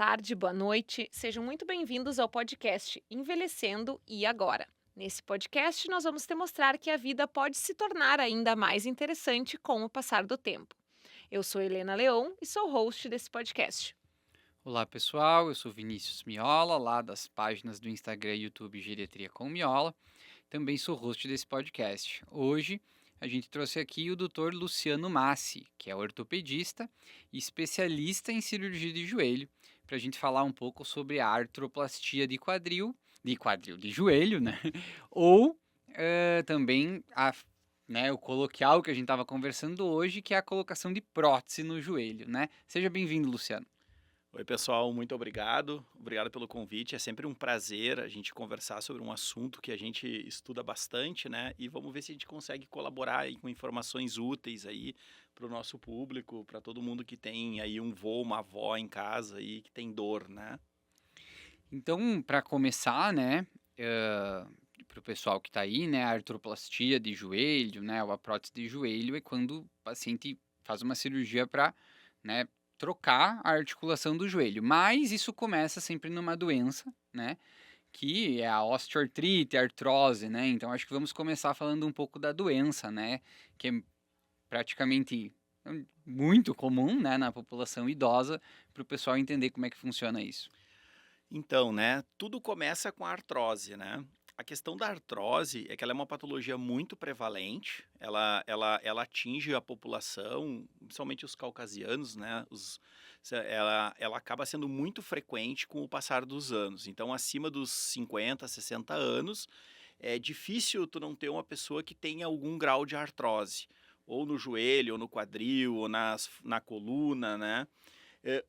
tarde, boa noite. Sejam muito bem-vindos ao podcast Envelhecendo e Agora. Nesse podcast, nós vamos te mostrar que a vida pode se tornar ainda mais interessante com o passar do tempo. Eu sou Helena Leon e sou host desse podcast. Olá pessoal, eu sou Vinícius Miola, lá das páginas do Instagram e YouTube Geriatria com Miola. Também sou host desse podcast. Hoje a gente trouxe aqui o Dr. Luciano Massi, que é ortopedista e especialista em cirurgia de joelho, para a gente falar um pouco sobre a artroplastia de joelho, né? Ou também o coloquial que a gente estava conversando hoje, que é a colocação de prótese no joelho, né? Seja bem-vindo, Luciano. Oi, pessoal, muito obrigado. Obrigado pelo convite. É sempre um prazer a gente conversar sobre um assunto que a gente estuda bastante, né? E vamos ver se a gente consegue colaborar aí com informações úteis aí para o nosso público, para todo mundo que tem aí um vô, uma avó em casa aí que tem dor, né? Então, para começar, né, para o pessoal que está aí, né, a artroplastia de joelho, né, ou a prótese de joelho é quando o paciente faz uma cirurgia para, né, trocar a articulação do joelho. Mas isso começa sempre numa doença, né, que é a osteoartrite, a artrose, né. Então acho que vamos começar falando um pouco da doença, né, que é praticamente muito comum, né, na população idosa, para o pessoal entender como é que funciona isso. Então, né, tudo começa com a artrose, né? A questão da artrose é que ela é uma patologia muito prevalente, ela atinge a população, principalmente os caucasianos, né? Ela acaba sendo muito frequente com o passar dos anos. Então, acima dos 50, 60 anos, é difícil tu não ter uma pessoa que tenha algum grau de artrose, ou no joelho, ou no quadril, ou na coluna, né?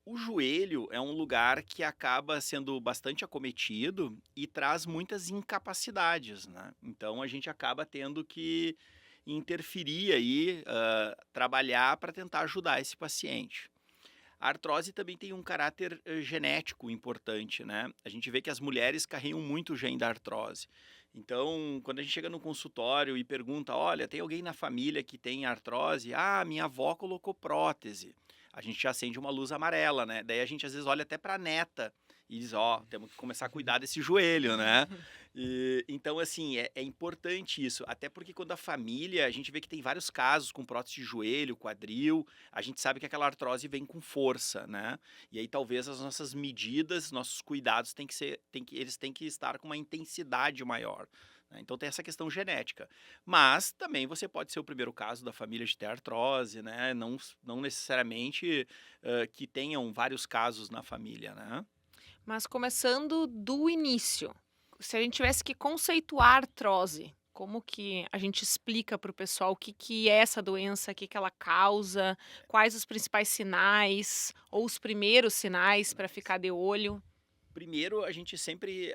O joelho é um lugar que acaba sendo bastante acometido e traz muitas incapacidades, né? Então a gente acaba tendo que interferir aí, trabalhar para tentar ajudar esse paciente. A artrose também tem um caráter genético importante, né? A gente vê que as mulheres carregam muito o gene da artrose. Então, quando a gente chega no consultório e pergunta, olha, tem alguém na família que tem artrose? Ah, minha avó colocou prótese. A gente já acende uma luz amarela, né? Daí a gente às vezes olha até para a neta e diz, ó, temos que começar a cuidar desse joelho, né? Então, assim, é importante isso. Até porque quando a família, a gente vê que tem vários casos com prótese de joelho, quadril, a gente sabe que aquela artrose vem com força, né? E aí talvez as nossas medidas, nossos cuidados eles têm que estar com uma intensidade maior, né? Então tem essa questão genética. Mas também você pode ser o primeiro caso da família de ter artrose, né? Não necessariamente que tenham vários casos na família, né? Mas começando do início, se a gente tivesse que conceituar artrose, como que a gente explica para o pessoal o que que é essa doença, o que que ela causa, quais os principais sinais ou os primeiros sinais para ficar de olho? Primeiro, a gente sempre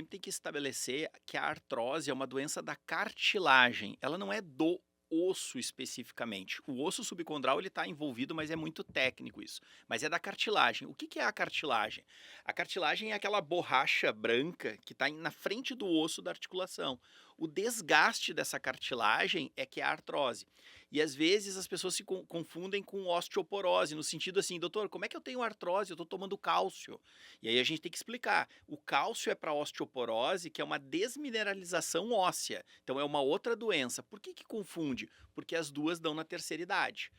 tem que estabelecer que a artrose é uma doença da cartilagem. Ela não é do osso especificamente. O osso subcondral ele está envolvido, mas é muito técnico isso. Mas é da cartilagem. O que que é a cartilagem? A cartilagem é aquela borracha branca que está na frente do osso da articulação. O desgaste dessa cartilagem é que é a artrose. E às vezes as pessoas se confundem com osteoporose, no sentido assim, doutor, como é que eu tenho artrose? Eu estou tomando cálcio. E aí a gente tem que explicar. O cálcio é para osteoporose, que é uma desmineralização óssea. Então é uma outra doença. Por que que confunde? Porque as duas dão na terceira idade.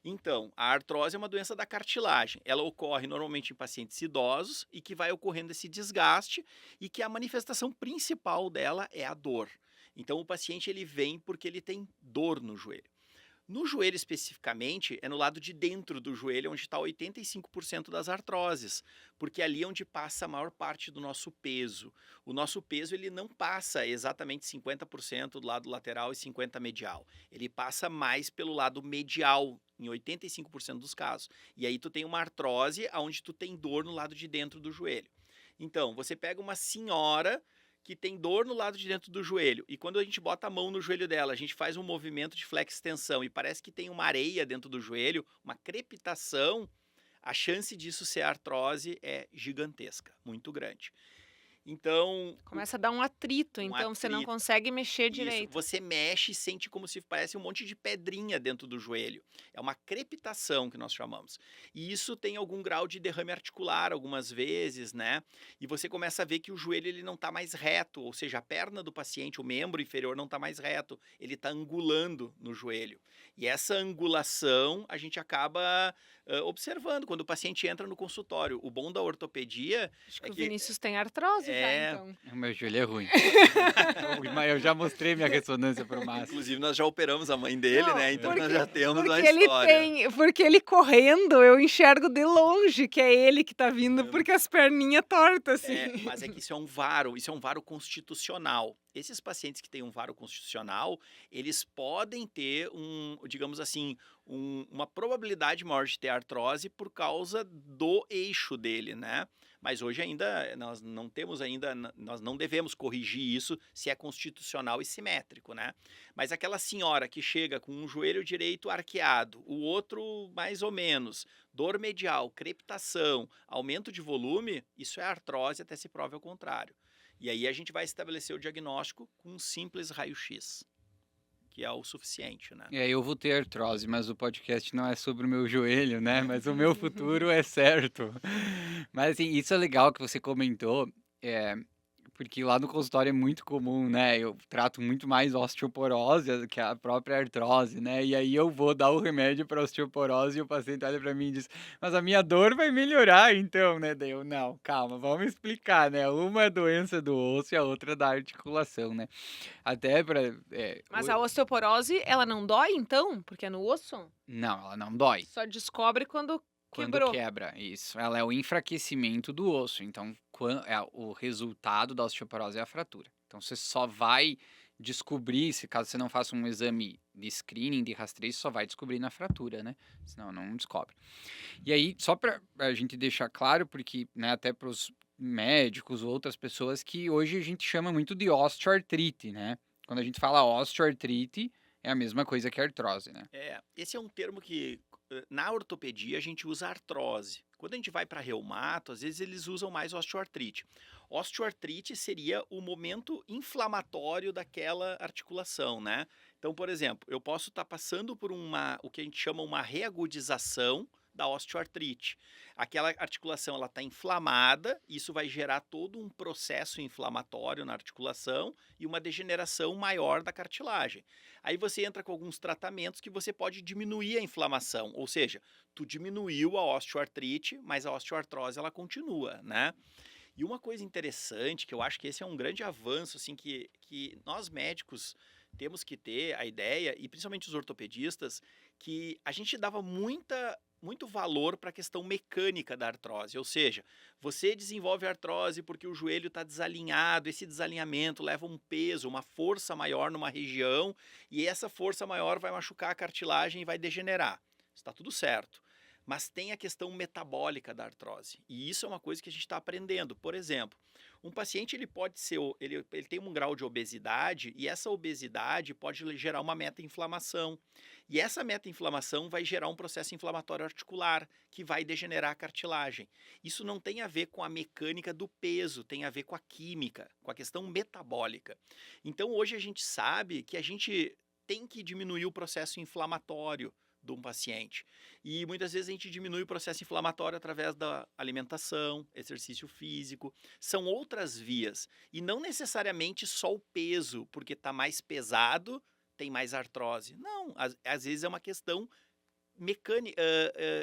Então, a artrose é uma doença da cartilagem. Ela ocorre normalmente em pacientes idosos e que vai ocorrendo esse desgaste e que a manifestação principal dela é a dor. Então, o paciente ele vem porque ele tem dor no joelho. No joelho especificamente, é no lado de dentro do joelho onde está 85% das artroses, porque ali é onde passa a maior parte do nosso peso. O nosso peso ele não passa exatamente 50% do lado lateral e 50% medial. Ele passa mais pelo lado medial, em 85% dos casos. E aí tu tem uma artrose onde tu tem dor no lado de dentro do joelho. Então, você pega uma senhora que tem dor no lado de dentro do joelho. E quando a gente bota a mão no joelho dela, a gente faz um movimento de flex-extensão e parece que tem uma areia dentro do joelho, uma crepitação, a chance disso ser artrose é gigantesca, muito grande. Então, Começa a dar um atrito, então você não atrito. consegue mexer Isso, direito. você mexe e sente como se parece um monte de pedrinha dentro do joelho. É uma crepitação que nós chamamos. E isso tem algum grau de derrame articular algumas vezes, né? E você começa a ver que o joelho ele não está mais reto, ou seja, a perna do paciente, o membro inferior não está mais reto, ele está angulando no joelho. E essa angulação a gente acaba observando quando o paciente entra no consultório. O bom da ortopedia Acho é que o que Vinícius tem artrose já, é, então. O meu joelho é ruim. Mas eu já mostrei minha ressonância pro Márcio. inclusive nós já operamos a mãe dele, Não, né? Então nós porque já temos uma porque ele história. porque ele correndo, eu enxergo de longe que é ele que tá vindo, É, porque as perninhas tortas, assim. mas é que isso é um varo constitucional. Esses pacientes que têm um varo constitucional, eles podem ter digamos assim, uma probabilidade maior de ter artrose por causa do eixo dele, né? Mas hoje ainda nós não temos ainda, nós não devemos corrigir isso se é constitucional e simétrico, né? Mas aquela senhora que chega com um joelho direito arqueado, o outro mais ou menos, dor medial, crepitação, aumento de volume, isso é artrose até se prove ao contrário. E aí a gente vai estabelecer o diagnóstico com um simples raio-x, que é o suficiente, né? Eu vou ter artrose, mas o podcast não é sobre o meu joelho, né? Mas o meu futuro é certo. Mas assim, isso é legal que você comentou, é, porque lá no consultório é muito comum, né? Eu trato muito mais osteoporose do que a própria artrose, né? E aí eu vou dar o remédio para osteoporose e o paciente olha para mim e diz: "Mas a minha dor vai melhorar, então, né?" Daí eu: "Não, calma, vamos explicar, né? Uma é doença do osso e a outra é da articulação, né?" Até para Mas a osteoporose, ela não dói, então? Porque é no osso? não, ela não dói. Só descobre quando Quando quebrou. quebra, isso. Ela é o enfraquecimento do osso. Então, o resultado da osteoporose é a fratura. Então, você só vai descobrir, se caso você não faça um exame de screening, de rastreio, você só vai descobrir na fratura, né? Senão não descobre. E aí, só para a gente deixar claro, porque, né, até para os médicos ou outras pessoas, que hoje a gente chama muito de osteoartrite, né? Quando a gente fala osteoartrite, é a mesma coisa que artrose, né? Esse é um termo que na ortopedia a gente usa artrose. Quando a gente vai para reumato, às vezes eles usam mais osteoartrite. Osteoartrite seria o momento inflamatório daquela articulação, né? Então, por exemplo, eu posso estar passando por o que a gente chama uma reagudização da osteoartrite. Aquela articulação ela está inflamada, isso vai gerar todo um processo inflamatório na articulação e uma degeneração maior da cartilagem. Aí você entra com alguns tratamentos que você pode diminuir a inflamação, ou seja, tu diminuiu a osteoartrite, mas a osteoartrose ela continua, né? E uma coisa interessante, que eu acho que esse é um grande avanço, assim, que nós médicos temos que ter a ideia, e principalmente os ortopedistas, que a gente dava muito valor para a questão mecânica da artrose, ou seja, você desenvolve artrose porque o joelho está desalinhado, esse desalinhamento leva um peso, uma força maior numa região, e essa força maior vai machucar a cartilagem e vai degenerar. Está tudo certo. Mas tem a questão metabólica da artrose, e isso é uma coisa que a gente está aprendendo. Por exemplo, um paciente ele pode ser, ele tem um grau de obesidade, e essa obesidade pode gerar uma meta-inflamação. E essa meta-inflamação vai gerar um processo inflamatório articular, que vai degenerar a cartilagem. Isso não tem a ver com a mecânica do peso, tem a ver com a química, com a questão metabólica. Então hoje a gente sabe que a gente tem que diminuir o processo inflamatório de um paciente. E muitas vezes a gente diminui o processo inflamatório através da alimentação, exercício físico. São outras vias. E não necessariamente só o peso, porque está mais pesado, tem mais artrose. Não, às vezes é uma questão mecânica,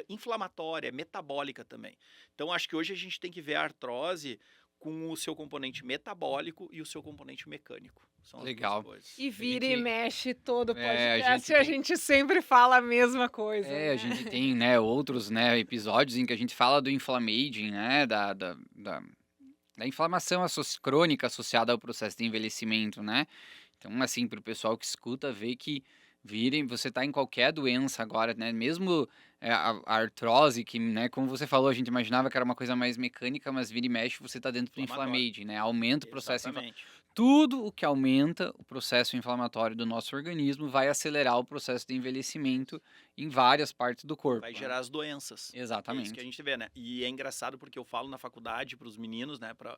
inflamatória, metabólica também. Então acho que hoje a gente tem que ver a artrose com o seu componente metabólico e o seu componente mecânico. São as Legal. duas coisas. E vira gente- e mexe todo o É, a podcast, gente a tem- gente sempre fala a mesma coisa, A né? gente tem, né, outros, né, episódios em que a gente fala do inflammaging, né, da inflamação crônica associada ao processo de envelhecimento, né? Então, assim, para o pessoal que escuta, ver que você tá em qualquer doença agora, né? Mesmo a artrose, que, né, como você falou, a gente imaginava que era uma coisa mais mecânica, mas vira e mexe, você tá dentro do Inflamatório. inflammaging, né? Aumenta o processo Exatamente. Tudo o que aumenta o processo inflamatório do nosso organismo vai acelerar o processo de envelhecimento em várias partes do corpo. Vai né? gerar as doenças. É isso que a Exatamente. gente vê, né? E é engraçado porque eu falo na faculdade para os meninos, né? Para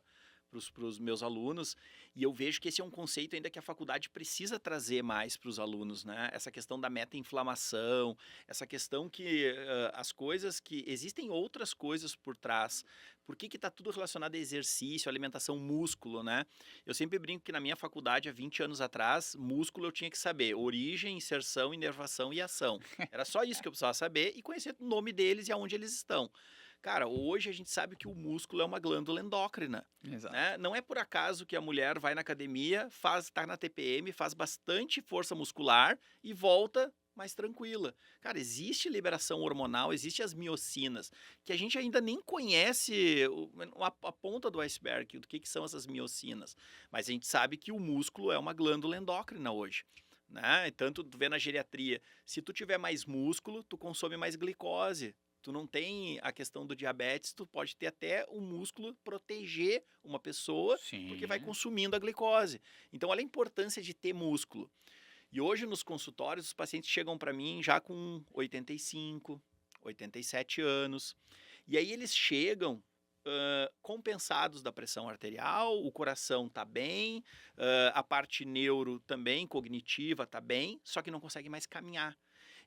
para os meus alunos, e eu vejo que esse é um conceito ainda que a faculdade precisa trazer mais para os alunos, né? Essa questão da meta-inflamação, essa questão que as coisas que existem outras coisas por trás. Por que está tudo relacionado a exercício, alimentação, músculo, né? Eu sempre brinco que na minha faculdade, há 20 anos atrás, músculo eu tinha que saber origem, inserção, inervação e ação. Era só isso que eu precisava saber e conhecer o nome deles e aonde eles estão. Cara, hoje a gente sabe que o músculo é uma glândula endócrina, Exato. né? Não é por acaso que a mulher vai na academia, tá na TPM, faz bastante força muscular e volta mais tranquila. Cara, existe liberação hormonal, existe as miocinas, que a gente ainda nem conhece a ponta do iceberg, do que são essas miocinas. Mas a gente sabe que o músculo é uma glândula endócrina hoje. Né? Tanto tu vê na geriatria, se tu tiver mais músculo, tu consome mais glicose. Tu não tem a questão do diabetes, tu pode ter até o músculo proteger uma pessoa, porque vai Sim. consumindo a glicose. Então, olha a importância de ter músculo. E hoje nos consultórios, os pacientes chegam para mim já com 85, 87 anos. E aí eles chegam compensados da pressão arterial, o coração está bem, a parte neuro também, cognitiva está bem, só que não consegue mais caminhar.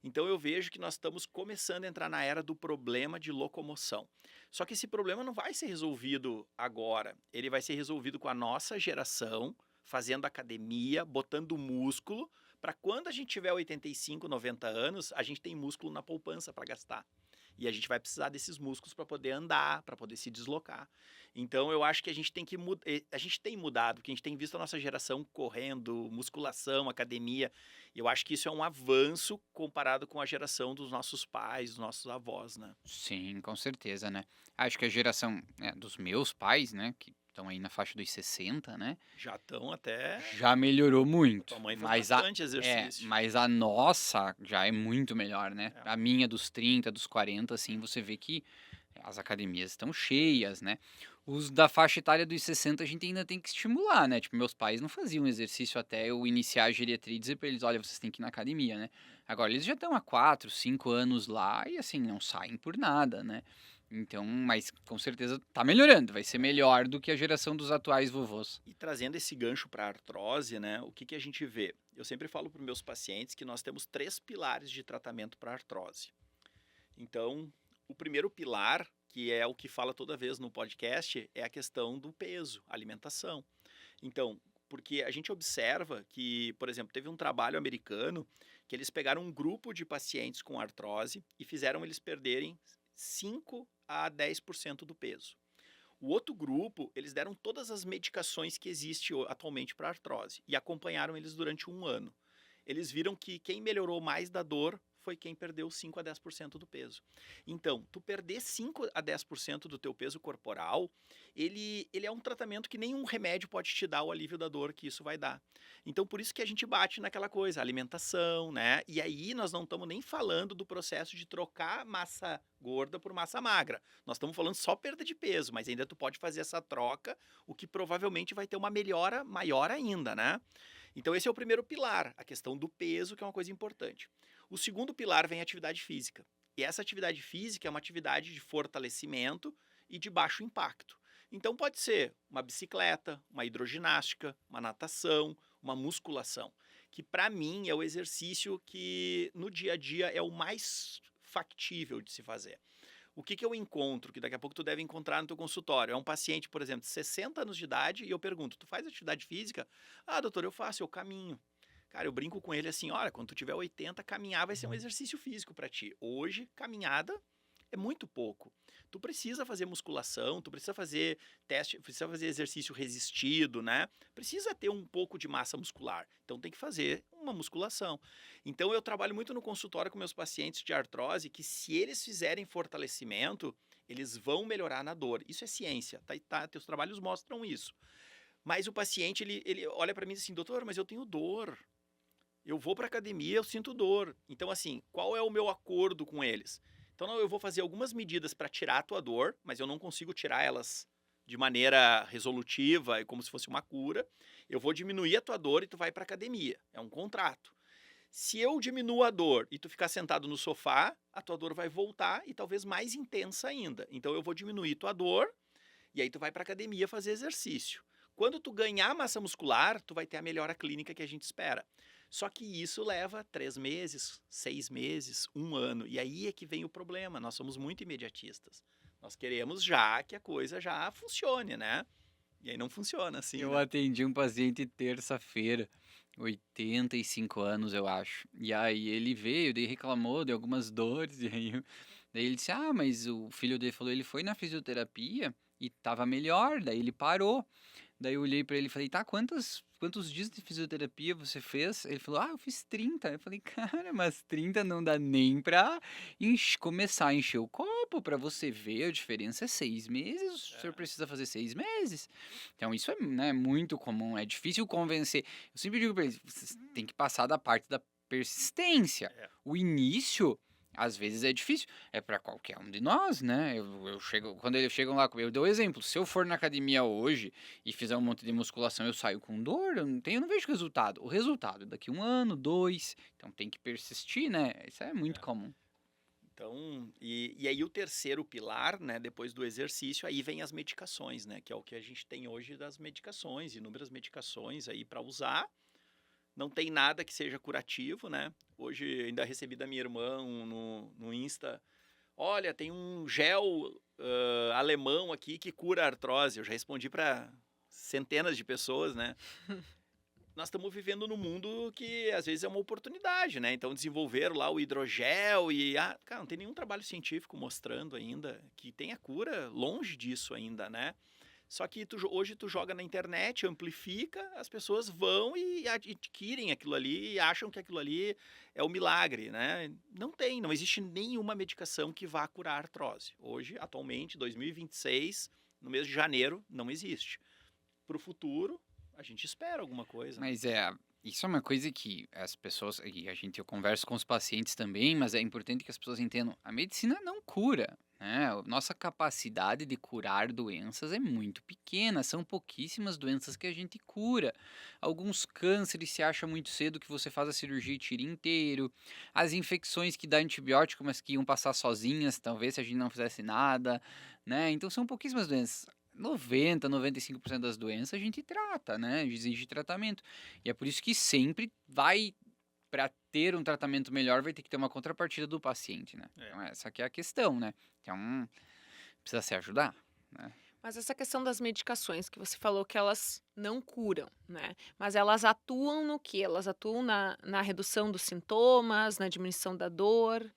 Então eu vejo que nós estamos começando a entrar na era do problema de locomoção. Só que esse problema não vai ser resolvido agora. Ele vai ser resolvido com a nossa geração, fazendo academia, botando músculo, para quando a gente tiver 85, 90 anos, a gente tem músculo na poupança para gastar. E a gente vai precisar desses músculos para poder andar, para poder se deslocar. Então eu acho que a gente tem que a gente tem mudado, porque a gente tem visto a nossa geração correndo, musculação, academia. Eu acho que isso é um avanço comparado com a geração dos nossos pais, dos nossos avós, né? Sim, com certeza, né? Acho que a geração, dos meus pais, né, que estão aí na faixa dos 60, né, Já estão até. já melhorou Tua muito. mãe faz Mas bastante exercício. mas a nossa já é muito melhor, né? É. A minha dos 30, dos 40, assim, você vê que as academias estão cheias, né? Os da faixa etária dos 60 a gente ainda tem que estimular, né? Tipo, meus pais não faziam exercício até eu iniciar a geriatria e dizer pra eles, olha, vocês têm que ir na academia, né? Agora eles já estão há 4, 5 anos lá e assim, não saem por nada, né? Então, mas com certeza tá melhorando, vai ser melhor do que a geração dos atuais vovôs. E trazendo esse gancho para a artrose, né? O que a gente vê? Eu sempre falo para os meus pacientes que nós temos 3 pilares de tratamento para artrose. Então, o primeiro pilar, que é o que fala toda vez no podcast, é a questão do peso, alimentação. Então, porque a gente observa que, por exemplo, teve um trabalho americano que eles pegaram um grupo de pacientes com artrose e fizeram eles perderem 5 a 10% do peso. O outro grupo, eles deram todas as medicações que existem atualmente para artrose e acompanharam eles durante 1 ano. Eles viram que quem melhorou mais da dor foi quem perdeu 5 a 10% do peso. Então, tu perder 5 a 10% do teu peso corporal, ele é um tratamento que nenhum remédio pode te dar o alívio da dor que isso vai dar. Então, por isso que a gente bate naquela coisa, alimentação, né? E aí nós não estamos nem falando do processo de trocar massa gorda por massa magra. Nós estamos falando só perda de peso, mas ainda tu pode fazer essa troca, o que provavelmente vai ter uma melhora maior ainda, né? Então esse é o primeiro pilar, a questão do peso, que é uma coisa importante. O segundo pilar vem a atividade física. E essa atividade física é uma atividade de fortalecimento e de baixo impacto. Então pode ser uma bicicleta, uma hidroginástica, uma natação, uma musculação, que para mim é o exercício que no dia a dia é o mais factível de se fazer. O que eu encontro, que daqui a pouco tu deve encontrar no teu consultório, é um paciente, por exemplo, de 60 anos de idade, e eu pergunto, tu faz atividade física? Ah, doutor, eu faço, eu caminho. Cara, eu brinco com ele assim, olha, quando tu tiver 80, caminhar vai ser um exercício físico para ti. Hoje, caminhada é muito pouco. Tu precisa fazer musculação, tu precisa fazer teste, precisa fazer exercício resistido, né? Precisa ter um pouco de massa muscular. Então tem que fazer uma musculação. Então eu trabalho muito no consultório com meus pacientes de artrose que se eles fizerem fortalecimento, eles vão melhorar na dor. Isso é ciência, tá? Teus trabalhos mostram isso. Mas o paciente, ele olha para mim e diz assim, doutor, mas eu tenho dor. Eu vou para academia, eu sinto dor. Então, assim, qual é o meu acordo com eles? Então, não, eu vou fazer algumas medidas para tirar a tua dor, mas eu não consigo tirar elas de maneira resolutiva e como se fosse uma cura. Eu vou diminuir a tua dor e tu vai para academia. É um contrato. Se eu diminuo a dor e tu ficar sentado no sofá, a tua dor vai voltar e talvez mais intensa ainda. Então, eu vou diminuir tua dor E aí tu vai para academia fazer exercício. Quando tu ganhar massa muscular, tu vai ter a melhora clínica que a gente espera. Só que isso leva 3 meses, 6 meses, 1 ano. E aí é que vem o problema. Nós somos muito imediatistas. Nós queremos já que a coisa já funcione, né? E aí não funciona assim, Eu né? atendi um paciente terça-feira, 85 anos, eu acho. E aí ele veio, daí reclamou de algumas dores, e aí daí ele disse: "Ah, mas o filho dele falou, ele foi na fisioterapia e tava melhor, daí ele parou". Daí eu olhei pra ele e falei: "Tá, quantos dias de fisioterapia você fez?" Ele falou: "Ah, eu fiz 30". Eu falei: "Cara, mas 30 não dá nem pra começar a encher o copo pra você ver, a diferença é 6 meses, o senhor É, precisa fazer 6 meses". Então isso é, né, muito comum, é difícil convencer. Eu sempre digo pra eles: "Vocês têm que passar da parte da persistência". é. O início, às vezes, é difícil. É para qualquer um de nós, né? Eu chego, quando eles chegam lá comigo, eu dou exemplo. Se eu for na academia hoje e fizer um monte de musculação, eu saio com dor, eu não vejo resultado. O resultado é daqui 1 ano, 2. Então tem que persistir, né? Isso é muito É. comum. Então, e aí o terceiro pilar, né, depois do exercício, aí vem as medicações, né, que é o que a gente tem hoje das medicações, inúmeras medicações aí para usar. Não tem nada que seja curativo, né? Hoje ainda recebi da minha irmã no Insta, olha, tem um gel alemão aqui que cura a artrose. Eu já respondi para centenas de pessoas, né? Nós estamos vivendo num mundo que às vezes é uma oportunidade, né? Então desenvolveram lá o hidrogel e, cara, não tem nenhum trabalho científico mostrando ainda que tem a cura, longe disso ainda, né? Só que hoje tu joga na internet, amplifica, as pessoas vão e adquirem aquilo ali e acham que aquilo ali é o milagre, né? Não existe nenhuma medicação que vá curar a artrose. Hoje, atualmente, 2026, no mês de janeiro, não existe. Para o futuro, a gente espera alguma coisa, né? Mas isso é uma coisa que as pessoas, e eu converso com os pacientes também, mas é importante que as pessoas entendam, a medicina não cura, né? A nossa capacidade de curar doenças é muito pequena, são pouquíssimas doenças que a gente cura. Alguns cânceres se acha muito cedo que você faz a cirurgia e tira inteiro. As infecções que dá antibiótico, mas que iam passar sozinhas, talvez se a gente não fizesse nada, né? Então são pouquíssimas doenças. 95% das doenças a gente trata, né? Exige tratamento. E é por isso que sempre vai, para ter um tratamento melhor, vai ter que ter uma contrapartida do paciente, né? É. Então essa que é a questão, né? Então precisa se ajudar, né? Mas essa questão das medicações que você falou que elas não curam, né? Mas elas atuam no quê? Elas atuam na redução dos sintomas, na diminuição da dor?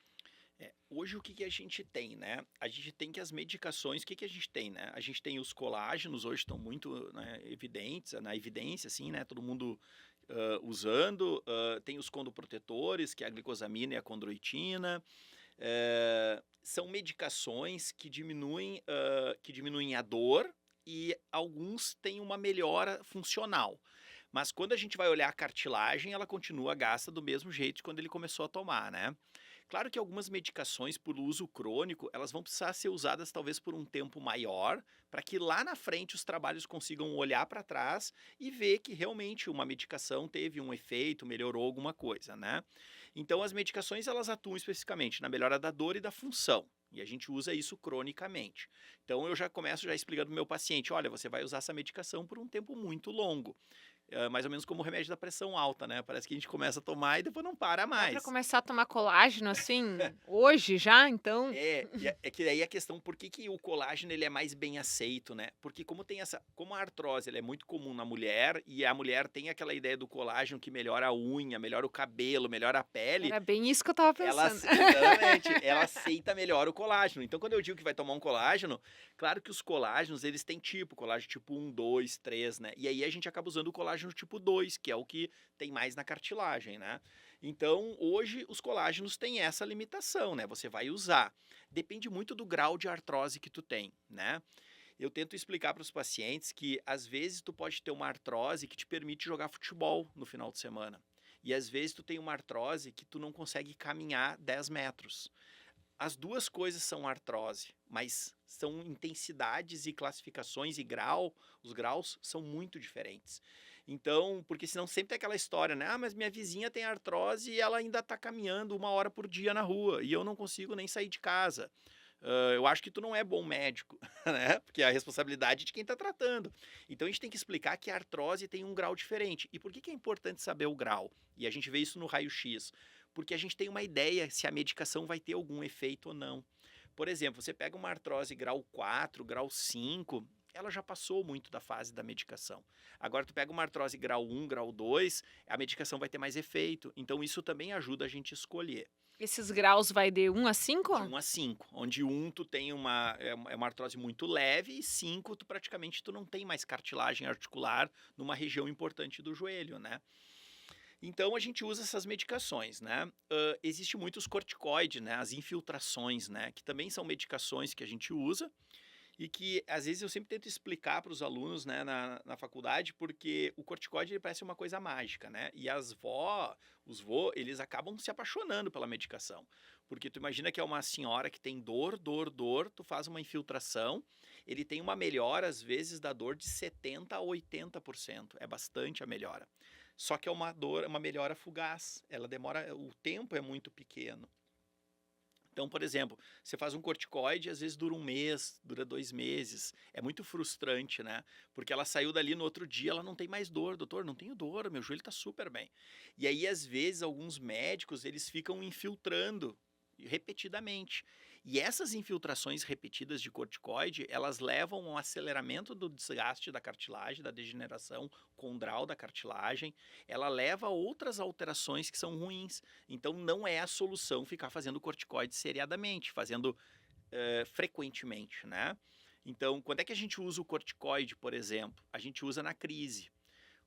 Hoje o que a gente tem, né? A gente tem que as medicações, o que a gente tem, né? A gente tem os colágenos, hoje estão muito, né, evidentes, na evidência, assim, né? Todo mundo usando. Tem os condoprotetores, que é a glicosamina e a condroitina. São medicações que diminuem a dor e alguns têm uma melhora funcional. Mas quando a gente vai olhar a cartilagem, ela continua gasta do mesmo jeito de quando ele começou a tomar, né? Claro que algumas medicações por uso crônico, elas vão precisar ser usadas talvez por um tempo maior, para que lá na frente os trabalhos consigam olhar para trás e ver que realmente uma medicação teve um efeito, melhorou alguma coisa, né? Então as medicações elas atuam especificamente na melhora da dor e da função. E a gente usa isso cronicamente. Então eu já começo já explicando para o meu paciente, olha, você vai usar essa medicação por um tempo muito longo. Mais ou menos como o remédio da pressão alta, né? Parece que a gente começa a tomar e depois não para Dá para mais. começar a tomar colágeno assim hoje já, então? É que aí a questão, por que o colágeno ele é mais bem aceito, né? Porque como a artrose ela é muito comum na mulher, e a mulher tem aquela ideia do colágeno que melhora a unha, melhora o cabelo, melhora a pele, Era bem isso que eu estava ela, pensando. exatamente, ela aceita melhor o colágeno. Então, quando eu digo que vai tomar um colágeno, claro que os colágenos, eles têm colágeno tipo 1, 2, 3, né? E aí a gente acaba usando o colágeno tipo 2, que é o que tem mais na cartilagem, né? Então, hoje, os colágenos têm essa limitação, né? Você vai usar. Depende muito do grau de artrose que tu tem, né? Eu tento explicar para os pacientes que, às vezes, tu pode ter uma artrose que te permite jogar futebol no final de semana. E, às vezes, tu tem uma artrose que tu não consegue caminhar 10 metros. As duas coisas são artrose, mas são intensidades e classificações e os graus são muito diferentes. Então, porque senão sempre tem aquela história, né? Ah, mas minha vizinha tem artrose e ela ainda está caminhando 1 hora por dia na rua e eu não consigo nem sair de casa. eu acho que tu não é bom médico, né? Porque é a responsabilidade de quem está tratando. Então a gente tem que explicar que a artrose tem um grau diferente. E por que é importante saber o grau? E a gente vê isso no raio-x. Porque a gente tem uma ideia se a medicação vai ter algum efeito ou não. Por exemplo, você pega uma artrose grau 4, grau 5, ela já passou muito da fase da medicação. Agora tu pega uma artrose grau 1, grau 2, a medicação vai ter mais efeito. Então isso também ajuda a gente a escolher. Esses graus vai de 1 a 5? De 1 a 5, onde 1 tu tem uma artrose muito leve e 5 tu praticamente tu não tem mais cartilagem articular numa região importante do joelho, né? Então a gente usa essas medicações, né? Existe muitos corticoides, né? As infiltrações, né? Que também são medicações que a gente usa e que às vezes eu sempre tento explicar para os alunos, né, na faculdade, porque o corticoide ele parece uma coisa mágica, né? E os vô, eles acabam se apaixonando pela medicação. Porque tu imagina que é uma senhora que tem dor, tu faz uma infiltração, ele tem uma melhora, às vezes, da dor de 70% a 80%. É bastante a melhora. Só que é uma melhora fugaz. Ela demora, o tempo é muito pequeno. Então, por exemplo, você faz um corticoide, às vezes dura 1 mês, dura 2 meses. É muito frustrante, né? Porque ela saiu dali no outro dia, ela não tem mais dor. Doutor, não tenho dor, meu joelho está super bem. E aí, às vezes, alguns médicos, eles ficam infiltrando repetidamente. E essas infiltrações repetidas de corticoide, elas levam a um aceleramento do desgaste da cartilagem, da degeneração condral da cartilagem. Ela leva a outras alterações que são ruins. Então, não é a solução ficar fazendo corticoide seriadamente, fazendo frequentemente, né? Então, quando é que a gente usa o corticoide, por exemplo? A gente usa na crise.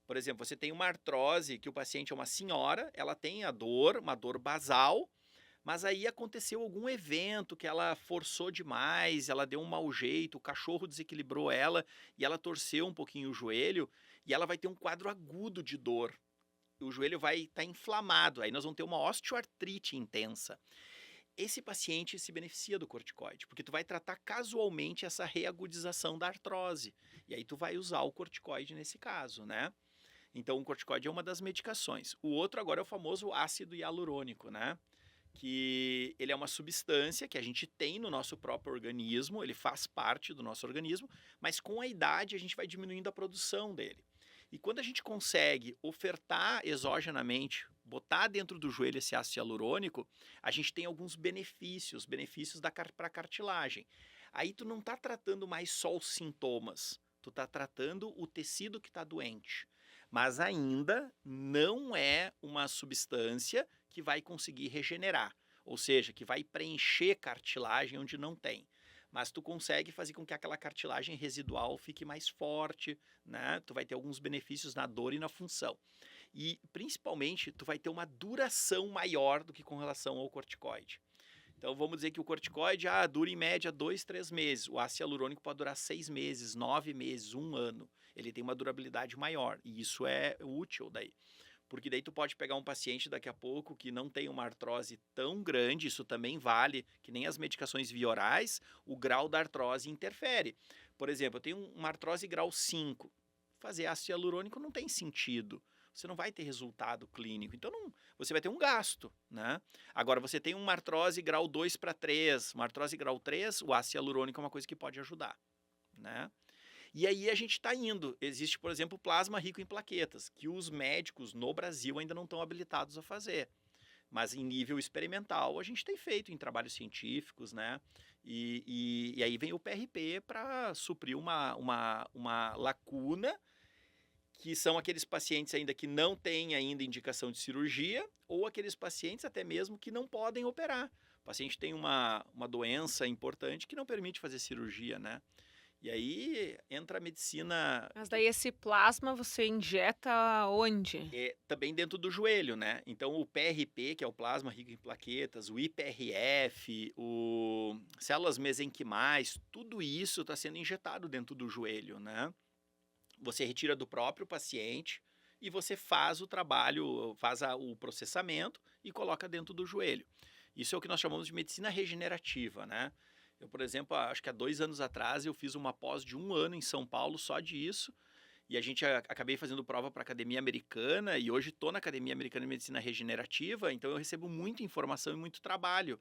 Por exemplo, você tem uma artrose que o paciente é uma senhora, ela tem a dor, uma dor basal, mas aí aconteceu algum evento que ela forçou demais, ela deu um mau jeito, o cachorro desequilibrou ela e ela torceu um pouquinho o joelho e ela vai ter um quadro agudo de dor. O joelho vai estar inflamado, aí nós vamos ter uma osteoartrite intensa. Esse paciente se beneficia do corticoide, porque tu vai tratar casualmente essa reagudização da artrose. E aí tu vai usar o corticoide nesse caso, né? Então o corticoide é uma das medicações. O outro agora é o famoso ácido hialurônico, né? Que ele é uma substância que a gente tem no nosso próprio organismo, ele faz parte do nosso organismo, mas com a idade a gente vai diminuindo a produção dele. E quando a gente consegue ofertar exogenamente, botar dentro do joelho esse ácido hialurônico, a gente tem alguns benefícios para a cartilagem. Aí tu não está tratando mais só os sintomas, tu está tratando o tecido que está doente. Mas ainda não é uma substância que vai conseguir regenerar, ou seja, que vai preencher cartilagem onde não tem. Mas tu consegue fazer com que aquela cartilagem residual fique mais forte, né? Tu vai ter alguns benefícios na dor e na função. E, principalmente, tu vai ter uma duração maior do que com relação ao corticoide. Então, vamos dizer que o corticoide dura em média 2, 3 meses. O ácido hialurônico pode durar 6 meses, 9 meses, 1 ano. Ele tem uma durabilidade maior e isso é útil daí. Porque daí tu pode pegar um paciente daqui a pouco que não tem uma artrose tão grande, isso também vale, que nem as medicações via orais, o grau da artrose interfere. Por exemplo, eu tenho uma artrose grau 5, fazer ácido hialurônico não tem sentido. Você não vai ter resultado clínico, então você vai ter um gasto, né? Agora, você tem uma artrose grau 2 para 3, uma artrose grau 3, o ácido hialurônico é uma coisa que pode ajudar, né? E aí a gente está indo. Existe, por exemplo, plasma rico em plaquetas, que os médicos no Brasil ainda não estão habilitados a fazer. Mas em nível experimental a gente tem feito em trabalhos científicos, né? E aí vem o PRP para suprir uma lacuna, que são aqueles pacientes ainda que não têm ainda indicação de cirurgia, ou aqueles pacientes até mesmo que não podem operar. O paciente tem uma doença importante que não permite fazer cirurgia, né? E aí entra a medicina. Mas daí esse plasma você injeta onde? Também dentro do joelho, né? Então o PRP, que é o plasma rico em plaquetas, o IPRF, o células mesenquimais, tudo isso está sendo injetado dentro do joelho, né? Você retira do próprio paciente e você faz o trabalho, faz o processamento e coloca dentro do joelho. Isso é o que nós chamamos de medicina regenerativa, né? Eu, por exemplo, acho que há 2 anos atrás eu fiz uma pós de 1 ano em São Paulo só disso. e a gente acabei fazendo prova para a Academia Americana, e hoje estou na Academia Americana de Medicina Regenerativa, então eu recebo muita informação e muito trabalho.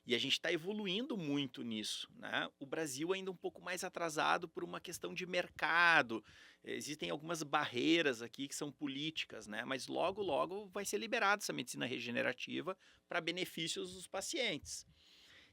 E a gente está evoluindo muito nisso, né? O Brasil ainda um pouco mais atrasado por uma questão de mercado. Existem algumas barreiras aqui que são políticas, né? Mas logo, logo vai ser liberada essa medicina regenerativa para benefícios dos pacientes.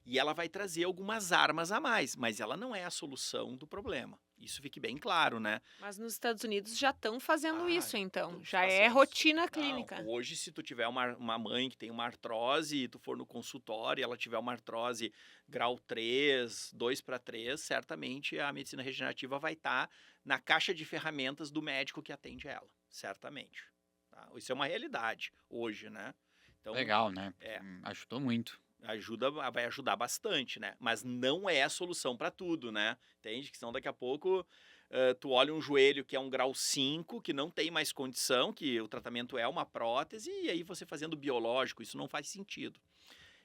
E ela vai trazer algumas armas a mais, mas ela não é a solução do problema. Isso fique bem claro, né? Mas nos Estados Unidos já estão fazendo isso, então. Os Já é pacientes. rotina Não, clínica. hoje, se tu tiver uma mãe que tem uma artrose e tu for no consultório e ela tiver uma artrose grau 3, 2 para 3, certamente a medicina regenerativa vai estar na caixa de ferramentas do médico que atende ela. Certamente. Tá? Isso é uma realidade hoje, né? Então, Legal, né? É. Ajudou muito. vai ajudar bastante, né? Mas não é a solução para tudo, né? Entende? Que senão daqui a pouco tu olha um joelho que é um grau 5, que não tem mais condição, que o tratamento é uma prótese, e aí você fazendo biológico, isso não faz sentido.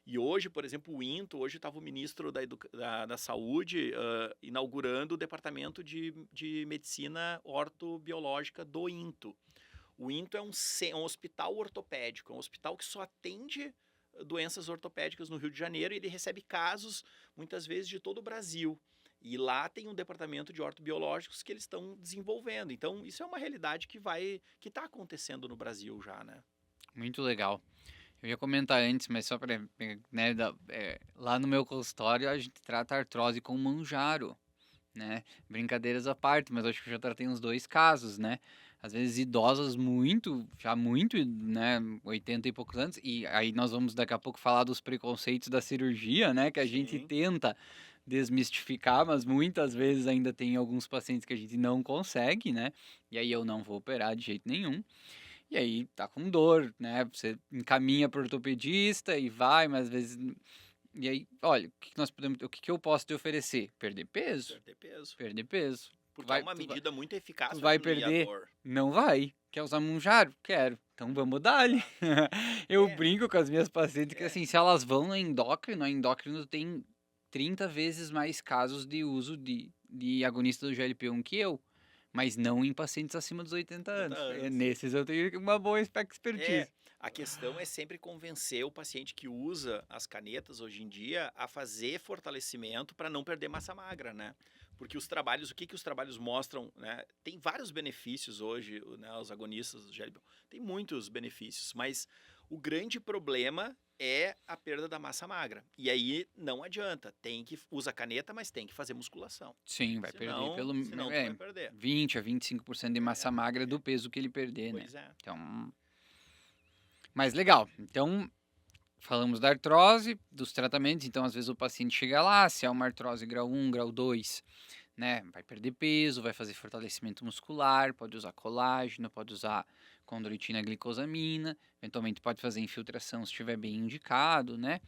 E hoje, por exemplo, o INTO, hoje estava o ministro da Saúde inaugurando o departamento de medicina ortobiológica do INTO. O INTO é um hospital ortopédico, é um hospital que só atende doenças ortopédicas no Rio de Janeiro, e ele recebe casos, muitas vezes, de todo o Brasil. E lá tem um departamento de ortobiológicos que eles estão desenvolvendo. Então, isso é uma realidade que está acontecendo no Brasil já, né? Muito legal. Eu ia comentar antes, mas só para, né, lá no meu consultório a gente trata a artrose com manjaro, né? Brincadeiras à parte, mas acho que eu já tratei uns 2 casos, né? Às vezes idosas já muito, né, 80 e poucos anos, e aí nós vamos daqui a pouco falar dos preconceitos da cirurgia, né, que a gente Sim. tenta desmistificar, mas muitas vezes ainda tem alguns pacientes que a gente não consegue, né? E aí eu não vou operar de jeito nenhum. E aí tá com dor, né? Você encaminha para o ortopedista e vai, mas às vezes. E aí, olha, o que que eu posso te oferecer? Perder peso? Perder peso. Perder peso. Porque é uma medida muito eficaz tu para vai diminuir a perder? dor. Não vai. Quer usar Monjaro? Quero. Então vamos dar-lhe. Eu É. brinco com as minhas pacientes que assim, se elas vão no endócrino, a endócrino tem 30 vezes mais casos de uso de agonista do GLP-1 que eu. Mas não em pacientes acima dos 80 anos. Nesses eu tenho uma boa expertise. A questão é sempre convencer o paciente que usa as canetas hoje em dia a fazer fortalecimento para não perder massa magra, né? Porque os trabalhos, o que os trabalhos mostram, né? Tem vários benefícios hoje, né? Os agonistas do GLP-1 tem muitos benefícios, mas o grande problema é a perda da massa magra. E aí não adianta, usa caneta, mas tem que fazer musculação. Sim, vai perder Senão tu vai perder. 20 a 25% de massa magra do peso que ele perder, né? Pois é. Então, mas legal. Então, falamos da artrose, dos tratamentos. Então, às vezes o paciente chega lá, se é uma artrose grau 1, grau 2, né? Vai perder peso, vai fazer fortalecimento muscular, pode usar colágeno, pode usar condroitina glicosamina, eventualmente pode fazer infiltração se estiver bem indicado, né?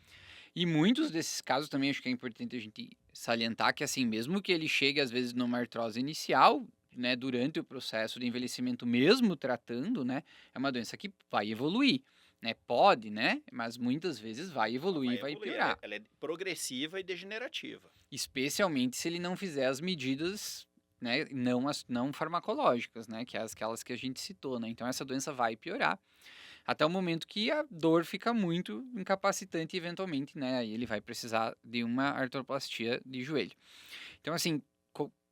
E muitos desses casos também acho que é importante a gente salientar que assim, mesmo que ele chegue às vezes numa artrose inicial, né, durante o processo de envelhecimento mesmo tratando, né, é uma doença que vai evoluir, né? Pode, né? Mas muitas vezes vai evoluir e vai piorar. Ela é progressiva e degenerativa. Especialmente se ele não fizer as medidas, né, não farmacológicas, né, que é aquelas que a gente citou, né? Então essa doença vai piorar até o momento que a dor fica muito incapacitante e eventualmente, né, aí ele vai precisar de uma artroplastia de joelho. Então assim,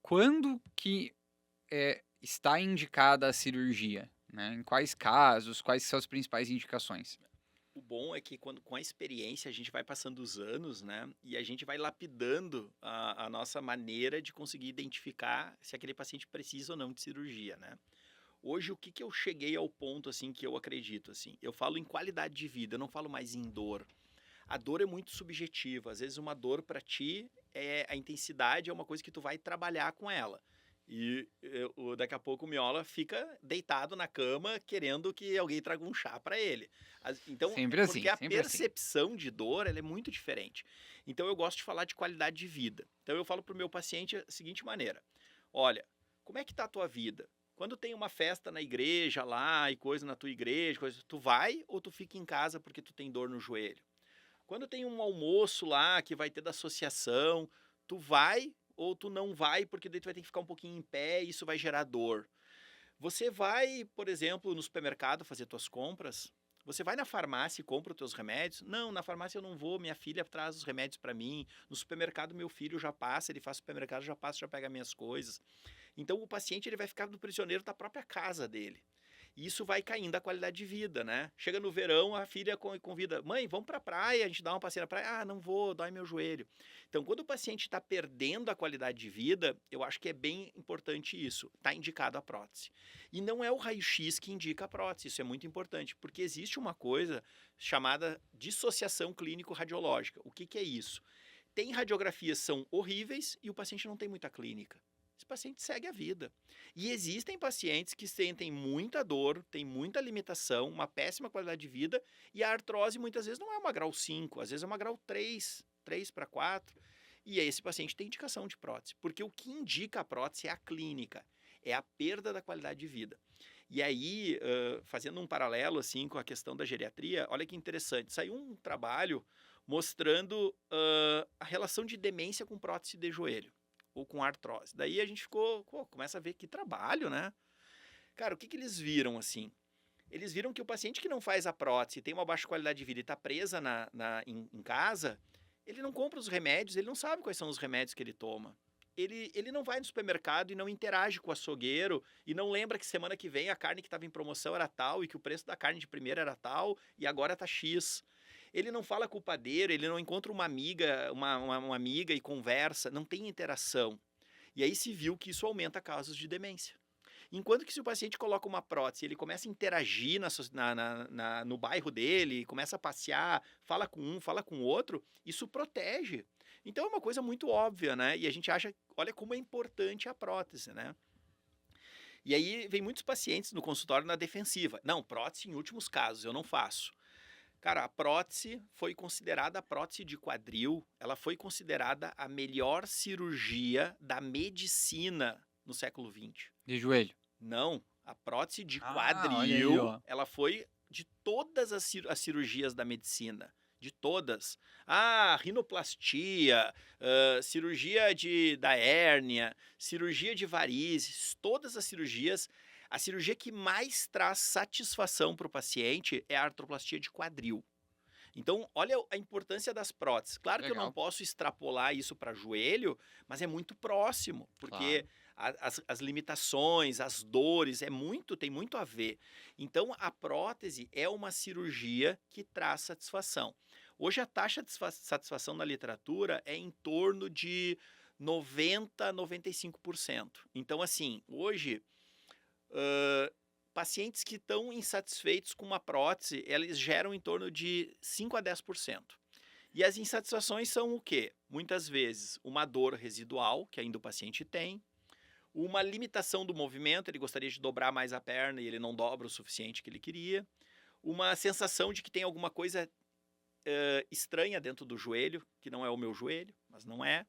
quando que está indicada a cirurgia, né? Em quais casos, quais são as principais indicações? O bom é que com a experiência a gente vai passando os anos, né? E a gente vai lapidando a nossa maneira de conseguir identificar se aquele paciente precisa ou não de cirurgia, né? Hoje, o que eu cheguei ao ponto, assim, que eu acredito, assim? Eu falo em qualidade de vida, eu não falo mais em dor. A dor é muito subjetiva. Às vezes uma dor para ti, a intensidade é uma coisa que tu vai trabalhar com ela. E daqui a pouco o Miola fica deitado na cama querendo que alguém traga um chá para ele. Então, Sempre assim, porque a sempre assim. percepção de dor ela é muito diferente. Então, eu gosto de falar de qualidade de vida. Então, eu falo para o meu paciente da seguinte maneira. Olha, como é que tá a tua vida? Quando tem uma festa na igreja lá e coisa na tua igreja, tu vai ou tu fica em casa porque tu tem dor no joelho? Quando tem um almoço lá que vai ter da associação, tu vai ou tu não vai porque daí tu vai ter que ficar um pouquinho em pé e isso vai gerar dor. Você vai, por exemplo, no supermercado fazer tuas compras, você vai na farmácia e compra os teus remédios? Não, na farmácia eu não vou, minha filha traz os remédios para mim. No supermercado meu filho já passa, ele faz supermercado, já passa, já pega minhas coisas. Então o paciente ele vai ficar do prisioneiro da própria casa dele. E isso vai caindo a qualidade de vida, né? Chega no verão, a filha convida, mãe, vamos pra praia, a gente dá uma passeada na praia. Ah, não vou, dói meu joelho. Então, quando o paciente está perdendo a qualidade de vida, eu acho que é bem importante isso. Está indicado a prótese. E não é o raio-x que indica a prótese, isso é muito importante, porque existe uma coisa chamada dissociação clínico-radiológica. O que é isso? Tem radiografias que são horríveis e o paciente não tem muita clínica. Esse paciente segue a vida. E existem pacientes que sentem muita dor, tem muita limitação, uma péssima qualidade de vida, e a artrose muitas vezes não é uma grau 5, às vezes é uma grau 3 para 4, e aí esse paciente tem indicação de prótese, porque o que indica a prótese é a clínica, é a perda da qualidade de vida. E aí, fazendo um paralelo assim com a questão da geriatria, olha que interessante, saiu um trabalho mostrando a relação de demência com prótese de joelho ou com artrose. Daí a gente começa a ver que trabalho, né? Cara, o que eles viram assim? Eles viram que o paciente que não faz a prótese, tem uma baixa qualidade de vida e está presa em casa, ele não compra os remédios, ele não sabe quais são os remédios que ele toma. Ele não vai no supermercado e não interage com o açougueiro e não lembra que semana que vem a carne que estava em promoção era tal e que o preço da carne de primeira era tal e agora está X. Ele não fala com o padeiro, ele não encontra uma amiga, uma amiga e conversa, não tem interação. E aí se viu que isso aumenta casos de demência. Enquanto que se o paciente coloca uma prótese, ele começa a interagir no bairro dele, começa a passear, fala com um, fala com o outro, isso protege. Então é uma coisa muito óbvia, né? E a gente acha, olha como é importante a prótese, né? E aí vem muitos pacientes no consultório na defensiva. Não, prótese em últimos casos, eu não faço. Cara, a prótese foi considerada, a prótese de quadril, ela foi considerada a melhor cirurgia da medicina no século XX. De joelho. Não, a prótese de Olha aí, quadril, ó. ela foi de todas as cirurgias da medicina, de todas. Ah, rinoplastia, cirurgia da hérnia, cirurgia de varizes, todas as cirurgias. A cirurgia que mais traz satisfação para o paciente é a artroplastia de quadril. Então, olha a importância das próteses. Claro que eu não Legal. posso extrapolar isso para joelho, mas é muito próximo, porque as limitações, as dores, tem muito a ver. Então, a prótese é uma cirurgia que traz satisfação. Hoje, a taxa de satisfação na literatura é em torno de 90% a 95%. Então, assim, hoje, pacientes que estão insatisfeitos com uma prótese, eles geram em torno de 5% a 10%. E as insatisfações são o quê? Muitas vezes, uma dor residual, que ainda o paciente tem, uma limitação do movimento, ele gostaria de dobrar mais a perna e ele não dobra o suficiente que ele queria, uma sensação de que tem alguma coisa estranha dentro do joelho, que não é o meu joelho, mas não é,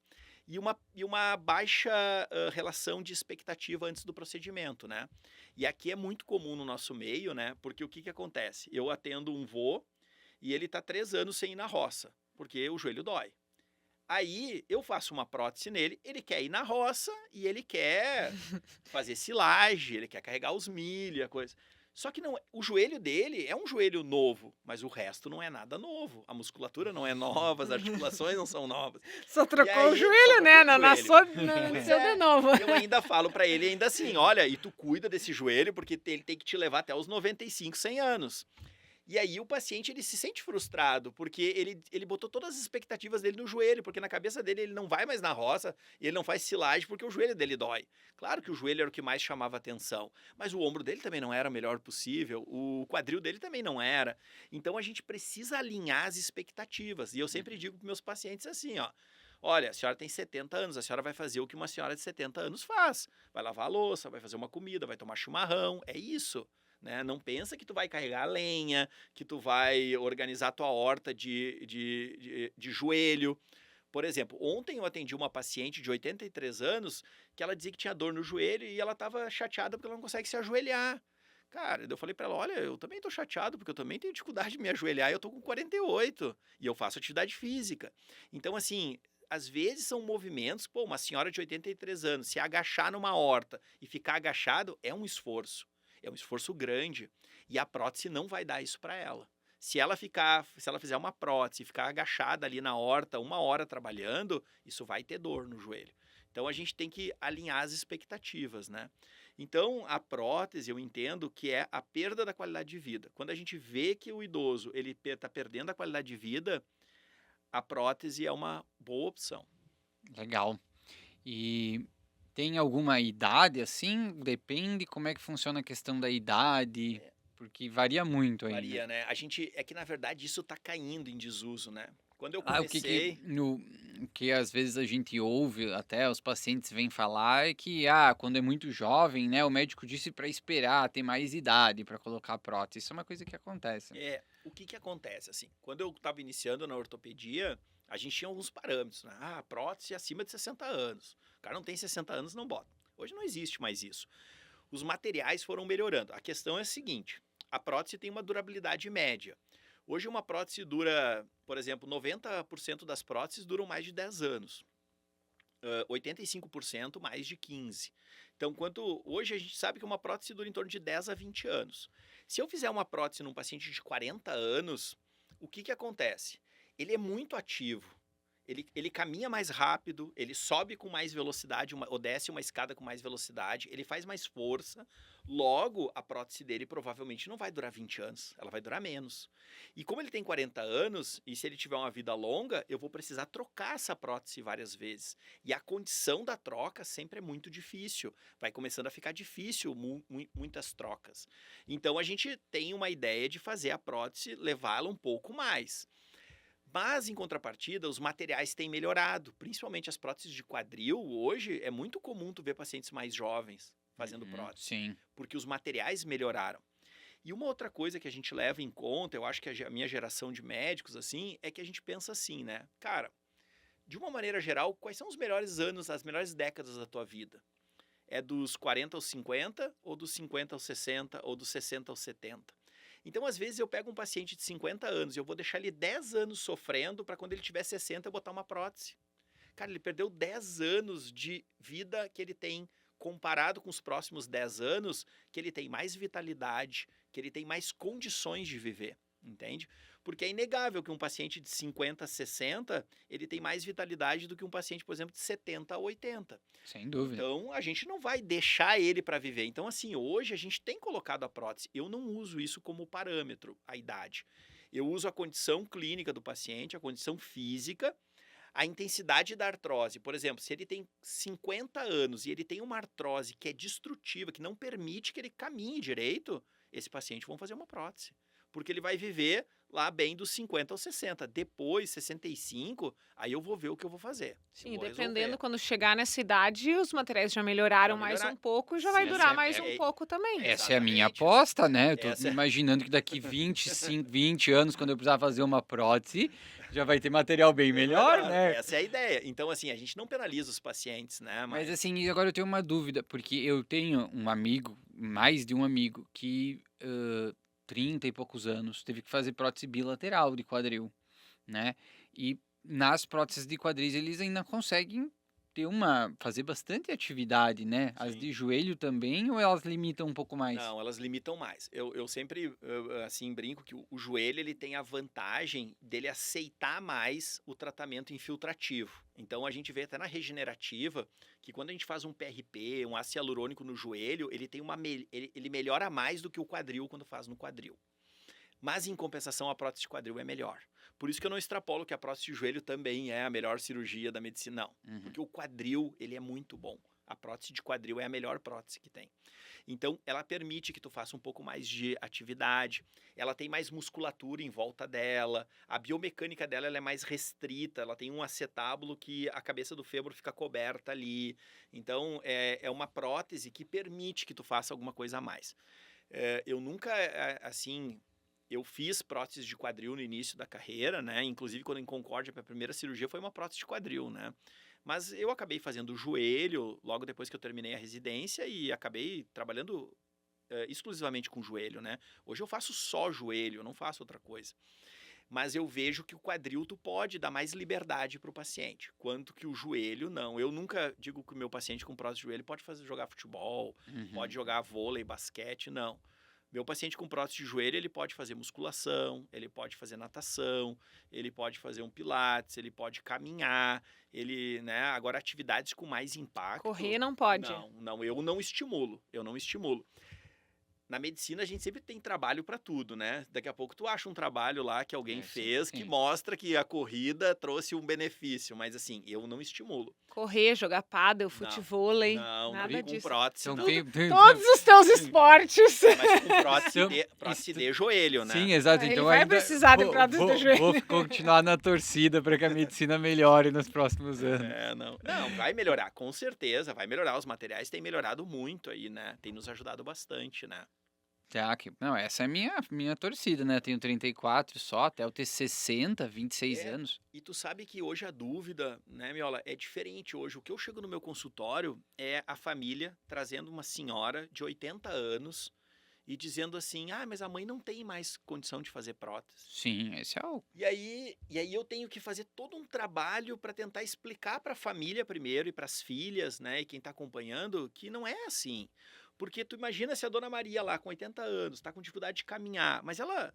e uma baixa relação de expectativa antes do procedimento, né? E aqui é muito comum no nosso meio, né? Porque o que acontece? Eu atendo um vô e ele está 3 anos sem ir na roça, porque o joelho dói. Aí eu faço uma prótese nele, ele quer ir na roça e ele quer fazer silagem, ele quer carregar os milho e a coisa. Só que não, o joelho dele é um joelho novo, mas o resto não é nada novo. A musculatura não é nova, as articulações não são novas. Só trocou o aí, joelho, só né? trocou o Nasceu, Pois nasceu de é. novo. Eu ainda falo pra ele ainda assim, olha, e tu cuida desse joelho porque ele tem que te levar até os 95, 100 anos. E aí o paciente ele se sente frustrado, porque ele botou todas as expectativas dele no joelho, porque na cabeça dele ele não vai mais na roça, e ele não faz silagem porque o joelho dele dói. Claro que o joelho era o que mais chamava atenção, mas o ombro dele também não era o melhor possível, o quadril dele também não era. Então a gente precisa alinhar as expectativas. E eu sempre digo para meus pacientes assim, ó, olha, a senhora tem 70 anos, a senhora vai fazer o que uma senhora de 70 anos faz. Vai lavar a louça, vai fazer uma comida, vai tomar chimarrão, é isso. Né? Não pensa que tu vai carregar a lenha, que tu vai organizar tua horta de joelho. Por exemplo, ontem eu atendi uma paciente de 83 anos que ela dizia que tinha dor no joelho e ela estava chateada porque ela não consegue se ajoelhar. Cara, eu falei pra ela, olha, eu também tô chateado porque eu também tenho dificuldade de me ajoelhar e eu tô com 48 e eu faço atividade física. Então, assim, às vezes são movimentos, pô, uma senhora de 83 anos, se agachar numa horta e ficar agachado é um esforço. É um esforço grande. E a prótese não vai dar isso para ela. Se ela fizer uma prótese e ficar agachada ali na horta 1 hora trabalhando, isso vai ter dor no joelho. Então a gente tem que alinhar as expectativas, né? Então a prótese eu entendo que é a perda da qualidade de vida. Quando a gente vê que o idoso ele está perdendo a qualidade de vida, a prótese é uma boa opção. Legal. E tem alguma idade assim? Depende como é que funciona a questão da idade, porque varia muito ainda. Varia, né? É que na verdade isso está caindo em desuso, né? Quando eu Ah, o que que, comecei, no, que às vezes a gente ouve, até os pacientes vêm falar, é que quando é muito jovem, né, o médico disse para esperar ter mais idade para colocar a prótese. Isso é uma coisa que acontece. o que acontece assim? Quando eu estava iniciando na ortopedia, a gente tinha alguns parâmetros, né? Prótese acima de 60 anos. O cara não tem 60 anos, não bota. Hoje não existe mais isso. Os materiais foram melhorando. A questão é a seguinte: a prótese tem uma durabilidade média. Hoje uma prótese dura, por exemplo, 90% das próteses duram mais de 10 anos. 85% mais de 15. Então, hoje a gente sabe que uma prótese dura em torno de 10 a 20 anos. Se eu fizer uma prótese num paciente de 40 anos, o que acontece? Ele é muito ativo. Ele caminha mais rápido, ele sobe com mais velocidade, ou desce uma escada com mais velocidade, ele faz mais força. Logo, a prótese dele provavelmente não vai durar 20 anos, ela vai durar menos. E como ele tem 40 anos, e se ele tiver uma vida longa, eu vou precisar trocar essa prótese várias vezes. E a condição da troca sempre é muito difícil. Vai começando a ficar difícil muitas trocas. Então, a gente tem uma ideia de fazer a prótese, levá-la um pouco mais. Mas, em contrapartida, os materiais têm melhorado, principalmente as próteses de quadril. Hoje é muito comum tu ver pacientes mais jovens fazendo prótese, Sim. porque os materiais melhoraram. E uma outra coisa que a gente leva em conta, eu acho que a minha geração de médicos, assim, é que a gente pensa assim, né? Cara, de uma maneira geral, quais são os melhores anos, as melhores décadas da tua vida? É dos 40 aos 50, ou dos 50 aos 60, ou dos 60 aos 70? Então, às vezes, eu pego um paciente de 50 anos e eu vou deixar ele 10 anos sofrendo para quando ele tiver 60 eu botar uma prótese. Cara, ele perdeu 10 anos de vida que ele tem, comparado com os próximos 10 anos, que ele tem mais vitalidade, que ele tem mais condições de viver, entende? Porque é inegável que um paciente de 50 a 60, ele tem mais vitalidade do que um paciente, por exemplo, de 70 a 80. Sem dúvida. Então, a gente não vai deixar ele para viver. Então, assim, hoje a gente tem colocado a prótese. Eu não uso isso como parâmetro, a idade. Eu uso a condição clínica do paciente, a condição física, a intensidade da artrose. Por exemplo, se ele tem 50 anos e ele tem uma artrose que é destrutiva, que não permite que ele caminhe direito, esse paciente vamos fazer uma prótese. Porque ele vai viver lá bem dos 50 aos 60. Depois, 65, aí eu vou ver o que eu vou fazer. Sim, Eu vou dependendo, resolver. quando chegar nessa idade, os materiais já melhoraram Já mais melhoraram. um pouco e já vai Sim, durar essa mais é- um pouco também. Essa é a minha Exatamente. aposta, né? Eu tô Essa- imaginando que daqui 20 anos, quando eu precisar fazer uma prótese, já vai ter material bem melhor, né? Essa é a ideia. Então, assim, a gente não penaliza os pacientes, né? Mas assim, agora eu tenho uma dúvida, porque eu tenho um amigo, mais de um amigo, que 30 e poucos anos teve que fazer prótese bilateral de quadril, né? E nas próteses de quadris eles ainda conseguem fazer bastante atividade, né? As Sim. de joelho também, ou elas limitam um pouco mais? Não, elas limitam mais. Eu sempre, assim, brinco que o joelho ele tem a vantagem dele aceitar mais o tratamento infiltrativo. Então, a gente vê até na regenerativa que quando a gente faz um PRP, um ácido hialurônico no joelho, ele tem ele melhora mais do que o quadril quando faz no quadril. Mas, em compensação, a prótese de quadril é melhor. Por isso que eu não extrapolo que a prótese de joelho também é a melhor cirurgia da medicina, não. Uhum. Porque o quadril, ele é muito bom. A prótese de quadril é a melhor prótese que tem. Então, ela permite que tu faça um pouco mais de atividade, ela tem mais musculatura em volta dela, a biomecânica dela ela é mais restrita, ela tem um acetábulo que a cabeça do fêmur fica coberta ali. Então, é uma prótese que permite que tu faça alguma coisa a mais. Eu nunca, assim... Eu fiz prótese de quadril no início da carreira, né? Inclusive, quando em Concórdia, a primeira cirurgia foi uma prótese de quadril, né? Mas eu acabei fazendo o joelho logo depois que eu terminei a residência e acabei trabalhando exclusivamente com joelho, né? Hoje eu faço só joelho, eu não faço outra coisa. Mas eu vejo que o quadril tu pode dar mais liberdade para o paciente, quanto que o joelho não. Eu nunca digo que o meu paciente com prótese de joelho pode jogar futebol, pode Uhum. jogar vôlei, basquete, não. Meu paciente com prótese de joelho, ele pode fazer musculação, ele pode fazer natação, ele pode fazer um pilates, ele pode caminhar, ele, né, agora atividades com mais impacto. Correr não pode. Não, eu não estimulo, Na medicina a gente sempre tem trabalho para tudo, né? Daqui a pouco tu acha um trabalho lá que alguém fez que Sim. mostra que a corrida trouxe um benefício, mas assim, eu não estimulo. Correr, jogar pádel, futevôlei, Não, nada com disso. prótese Então não. Todos os teus esportes. Mas com prótese de joelho, né? Sim, exato. Ele Então vai ainda precisar de prótese de joelho. vou continuar na torcida para que a medicina melhore nos próximos anos. Não, vai melhorar, com certeza, vai melhorar. Os materiais têm melhorado muito aí, né? Tem nos ajudado bastante, né? Não, essa é a minha torcida, né? Tenho 34 só, até eu ter 60, 26 É. anos. E tu sabe que hoje a dúvida, né, Miola, é diferente hoje. O que eu chego no meu consultório é a família trazendo uma senhora de 80 anos e dizendo assim, mas a mãe não tem mais condição de fazer prótese. Sim, esse é o... E aí eu tenho que fazer todo um trabalho para tentar explicar para a família primeiro e para as filhas, né, e quem está acompanhando, que não é assim. Porque tu imagina se a dona Maria lá com 80 anos está com dificuldade de caminhar, mas ela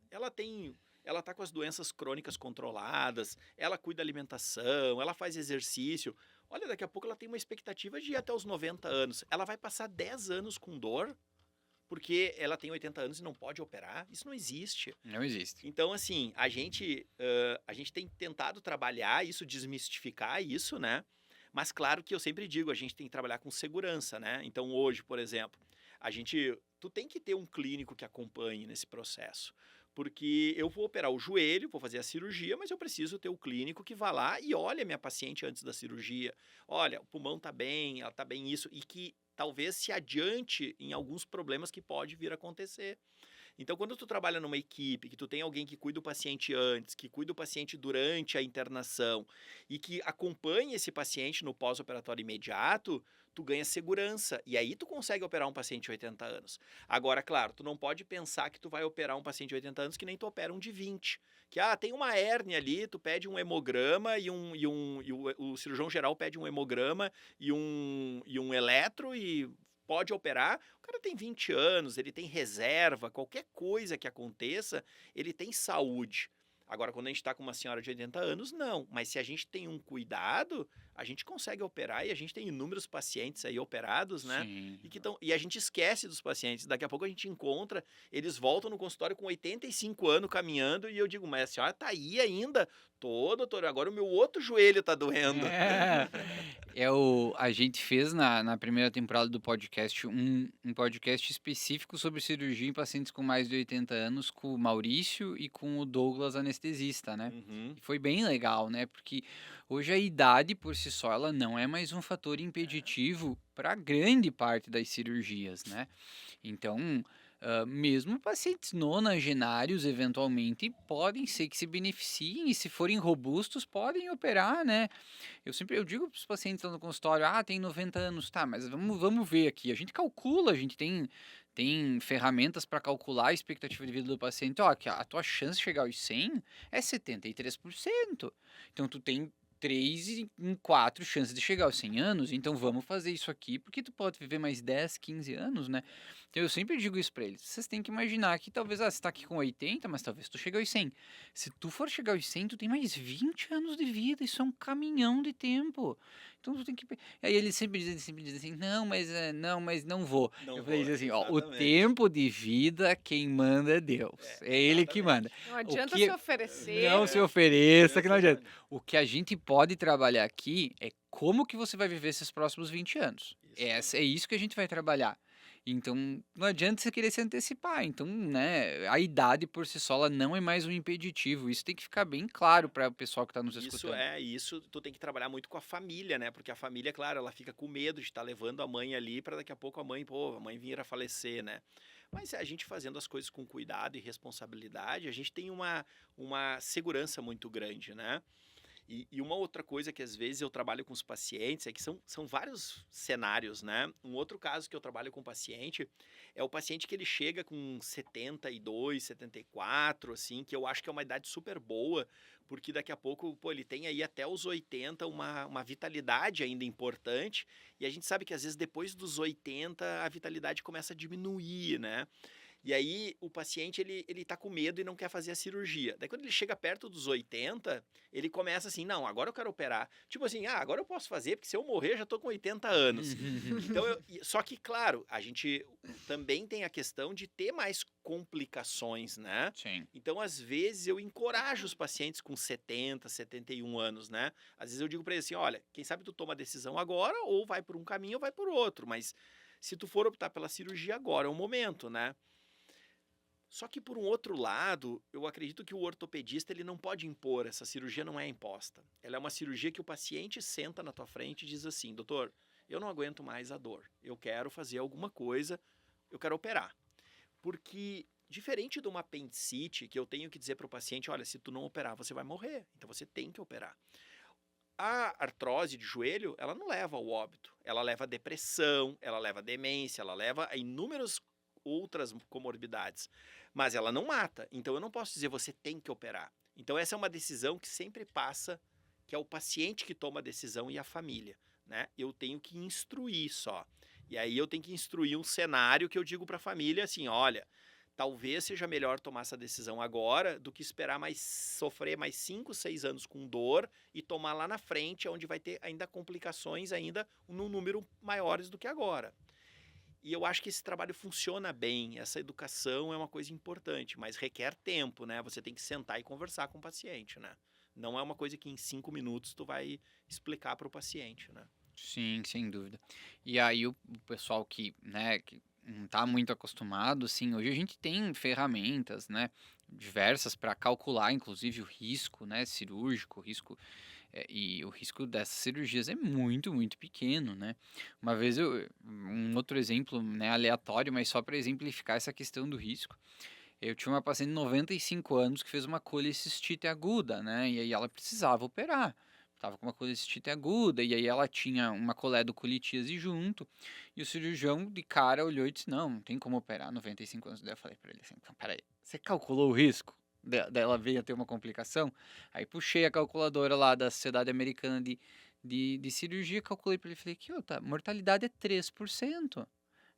tá com as doenças crônicas controladas, ela cuida da alimentação, ela faz exercício. Olha, daqui a pouco ela tem uma expectativa de ir até os 90 anos. Ela vai passar 10 anos com dor porque ela tem 80 anos e não pode operar? Isso não existe. Não existe. Então, assim, a gente tem tentado trabalhar isso, desmistificar isso, né? Mas claro que eu sempre digo, a gente tem que trabalhar com segurança, né? Então, hoje, por exemplo, tu tem que ter um clínico que acompanhe nesse processo. Porque eu vou operar o joelho, vou fazer a cirurgia, mas eu preciso ter o clínico que vá lá e olhe a minha paciente antes da cirurgia. Olha, o pulmão tá bem, ela tá bem isso, e que talvez se adiante em alguns problemas que pode vir a acontecer. Então, quando tu trabalha numa equipe, que tu tem alguém que cuida do paciente antes, que cuida do paciente durante a internação e que acompanha esse paciente no pós-operatório imediato, tu ganha segurança. E aí tu consegue operar um paciente de 80 anos. Agora, claro, tu não pode pensar que tu vai operar um paciente de 80 anos que nem tu opera um de 20. Que, tem uma hérnia ali, tu pede um hemograma e o cirurgião geral pede um hemograma e um eletro e pode operar. O cara tem 20 anos, ele tem reserva, qualquer coisa que aconteça, ele tem saúde. Agora, quando a gente está com uma senhora de 80 anos, não. Mas se a gente tem um cuidado, a gente consegue operar e a gente tem inúmeros pacientes aí operados, né? Sim. E a gente esquece dos pacientes. Daqui a pouco a gente encontra, eles voltam no consultório com 85 anos caminhando e eu digo, mas a senhora tá aí ainda? Tô, doutor, agora o meu outro joelho tá doendo. A gente fez na primeira temporada do podcast um podcast específico sobre cirurgia em pacientes com mais de 80 anos com o Maurício e com o Douglas, anestesista, né? Uhum. E foi bem legal, né? Porque hoje a idade por si só ela não é mais um fator impeditivo para grande parte das cirurgias, né? Então, mesmo pacientes nonagenários, eventualmente, podem ser que se beneficiem e, se forem robustos, podem operar, né? Eu digo para os pacientes lá no consultório, tem 90 anos, tá, mas vamos ver aqui. A gente calcula, a gente tem ferramentas para calcular a expectativa de vida do paciente. Ó, que a tua chance de chegar aos 100 é 73%. Então, tu tem 3 em 4 chances de chegar aos 100 anos, então vamos fazer isso aqui, porque tu pode viver mais 10, 15 anos, né? Então eu sempre digo isso pra eles, vocês têm que imaginar que talvez, você tá aqui com 80, mas talvez tu chegue aos 100. Se tu for chegar aos 100, tu tem mais 20 anos de vida, isso é um caminhão de tempo. Então tu tem que... Aí eles sempre dizem assim, não, mas não vou. Não Eu falei vou, assim, ó, o exatamente. tempo de vida, quem manda é Deus. É ele que manda. Não adianta que- se oferecer. Não se ofereça, que não adianta. O que a gente pode trabalhar aqui é como que você vai viver esses próximos 20 anos. É isso que a gente vai trabalhar. Então, não adianta você querer se antecipar. Então, né, a idade por si só ela não é mais um impeditivo. Isso tem que ficar bem claro para o pessoal que está nos escutando. Isso tu tem que trabalhar muito com a família, né? Porque a família, claro, ela fica com medo de estar levando a mãe ali para daqui a pouco a mãe vir a falecer, né? Mas a gente fazendo as coisas com cuidado e responsabilidade, a gente tem uma segurança muito grande, né? E uma outra coisa que às vezes eu trabalho com os pacientes é que são vários cenários, né? Um outro caso que eu trabalho com o paciente é o paciente que ele chega com 72, 74, assim, que eu acho que é uma idade super boa, porque daqui a pouco, pô, ele tem aí até os 80 uma vitalidade ainda importante, e a gente sabe que às vezes depois dos 80 a vitalidade começa a diminuir, né? E aí o paciente ele tá com medo e não quer fazer a cirurgia. Daí quando ele chega perto dos 80, ele começa assim, não, agora eu quero operar. Tipo assim, agora eu posso fazer, porque se eu morrer eu já tô com 80 anos. Então só que claro, a gente também tem a questão de ter mais complicações, né? Sim. Então às vezes eu encorajo os pacientes com 70, 71 anos, né? Às vezes eu digo para eles assim, olha, quem sabe tu toma a decisão agora ou vai por um caminho ou vai por outro, mas se tu for optar pela cirurgia agora é o momento, né? Só que por um outro lado, eu acredito que o ortopedista ele não pode impor, essa cirurgia não é imposta. Ela é uma cirurgia que o paciente senta na tua frente e diz assim, doutor, eu não aguento mais a dor, eu quero fazer alguma coisa, eu quero operar. Porque diferente de uma apendicite, que eu tenho que dizer para o paciente, olha, se tu não operar, você vai morrer, então você tem que operar. A artrose de joelho, ela não leva ao óbito, ela leva a depressão, ela leva a demência, ela leva a inúmeras outras comorbidades, mas ela não mata, então eu não posso dizer você tem que operar. Então essa é uma decisão que sempre passa, que é o paciente que toma a decisão e a família, né? Eu tenho que instruir só. E aí eu tenho que instruir um cenário que eu digo para a família assim, olha, talvez seja melhor tomar essa decisão agora do que esperar sofrer mais 5, 6 anos com dor e tomar lá na frente, onde vai ter ainda complicações ainda num número maiores do que agora. E eu acho que esse trabalho funciona bem, essa educação é uma coisa importante, mas requer tempo, né? Você tem que sentar e conversar com o paciente, né? Não é uma coisa que em 5 minutos tu vai explicar para o paciente, né? Sim, sem dúvida. E aí o pessoal que, né, que não está muito acostumado, assim, hoje a gente tem ferramentas, né, diversas para calcular, inclusive o risco, né, cirúrgico, o risco e o risco dessas cirurgias é muito, muito pequeno, né? Uma vez um outro exemplo, né, aleatório, mas só para exemplificar essa questão do risco. Eu tinha uma paciente de 95 anos que fez uma colecistite aguda, né? E aí ela precisava operar. Tava com uma colecistite aguda, e aí ela tinha uma coledocolítíase junto, e o cirurgião de cara olhou e disse, não tem como operar, 95 anos. Daí eu falei para ele assim, então, peraí, você calculou o risco dela veio a ter uma complicação? Aí puxei a calculadora lá da Sociedade Americana de Cirurgia, calculei para ele, falei, que a mortalidade é 3%.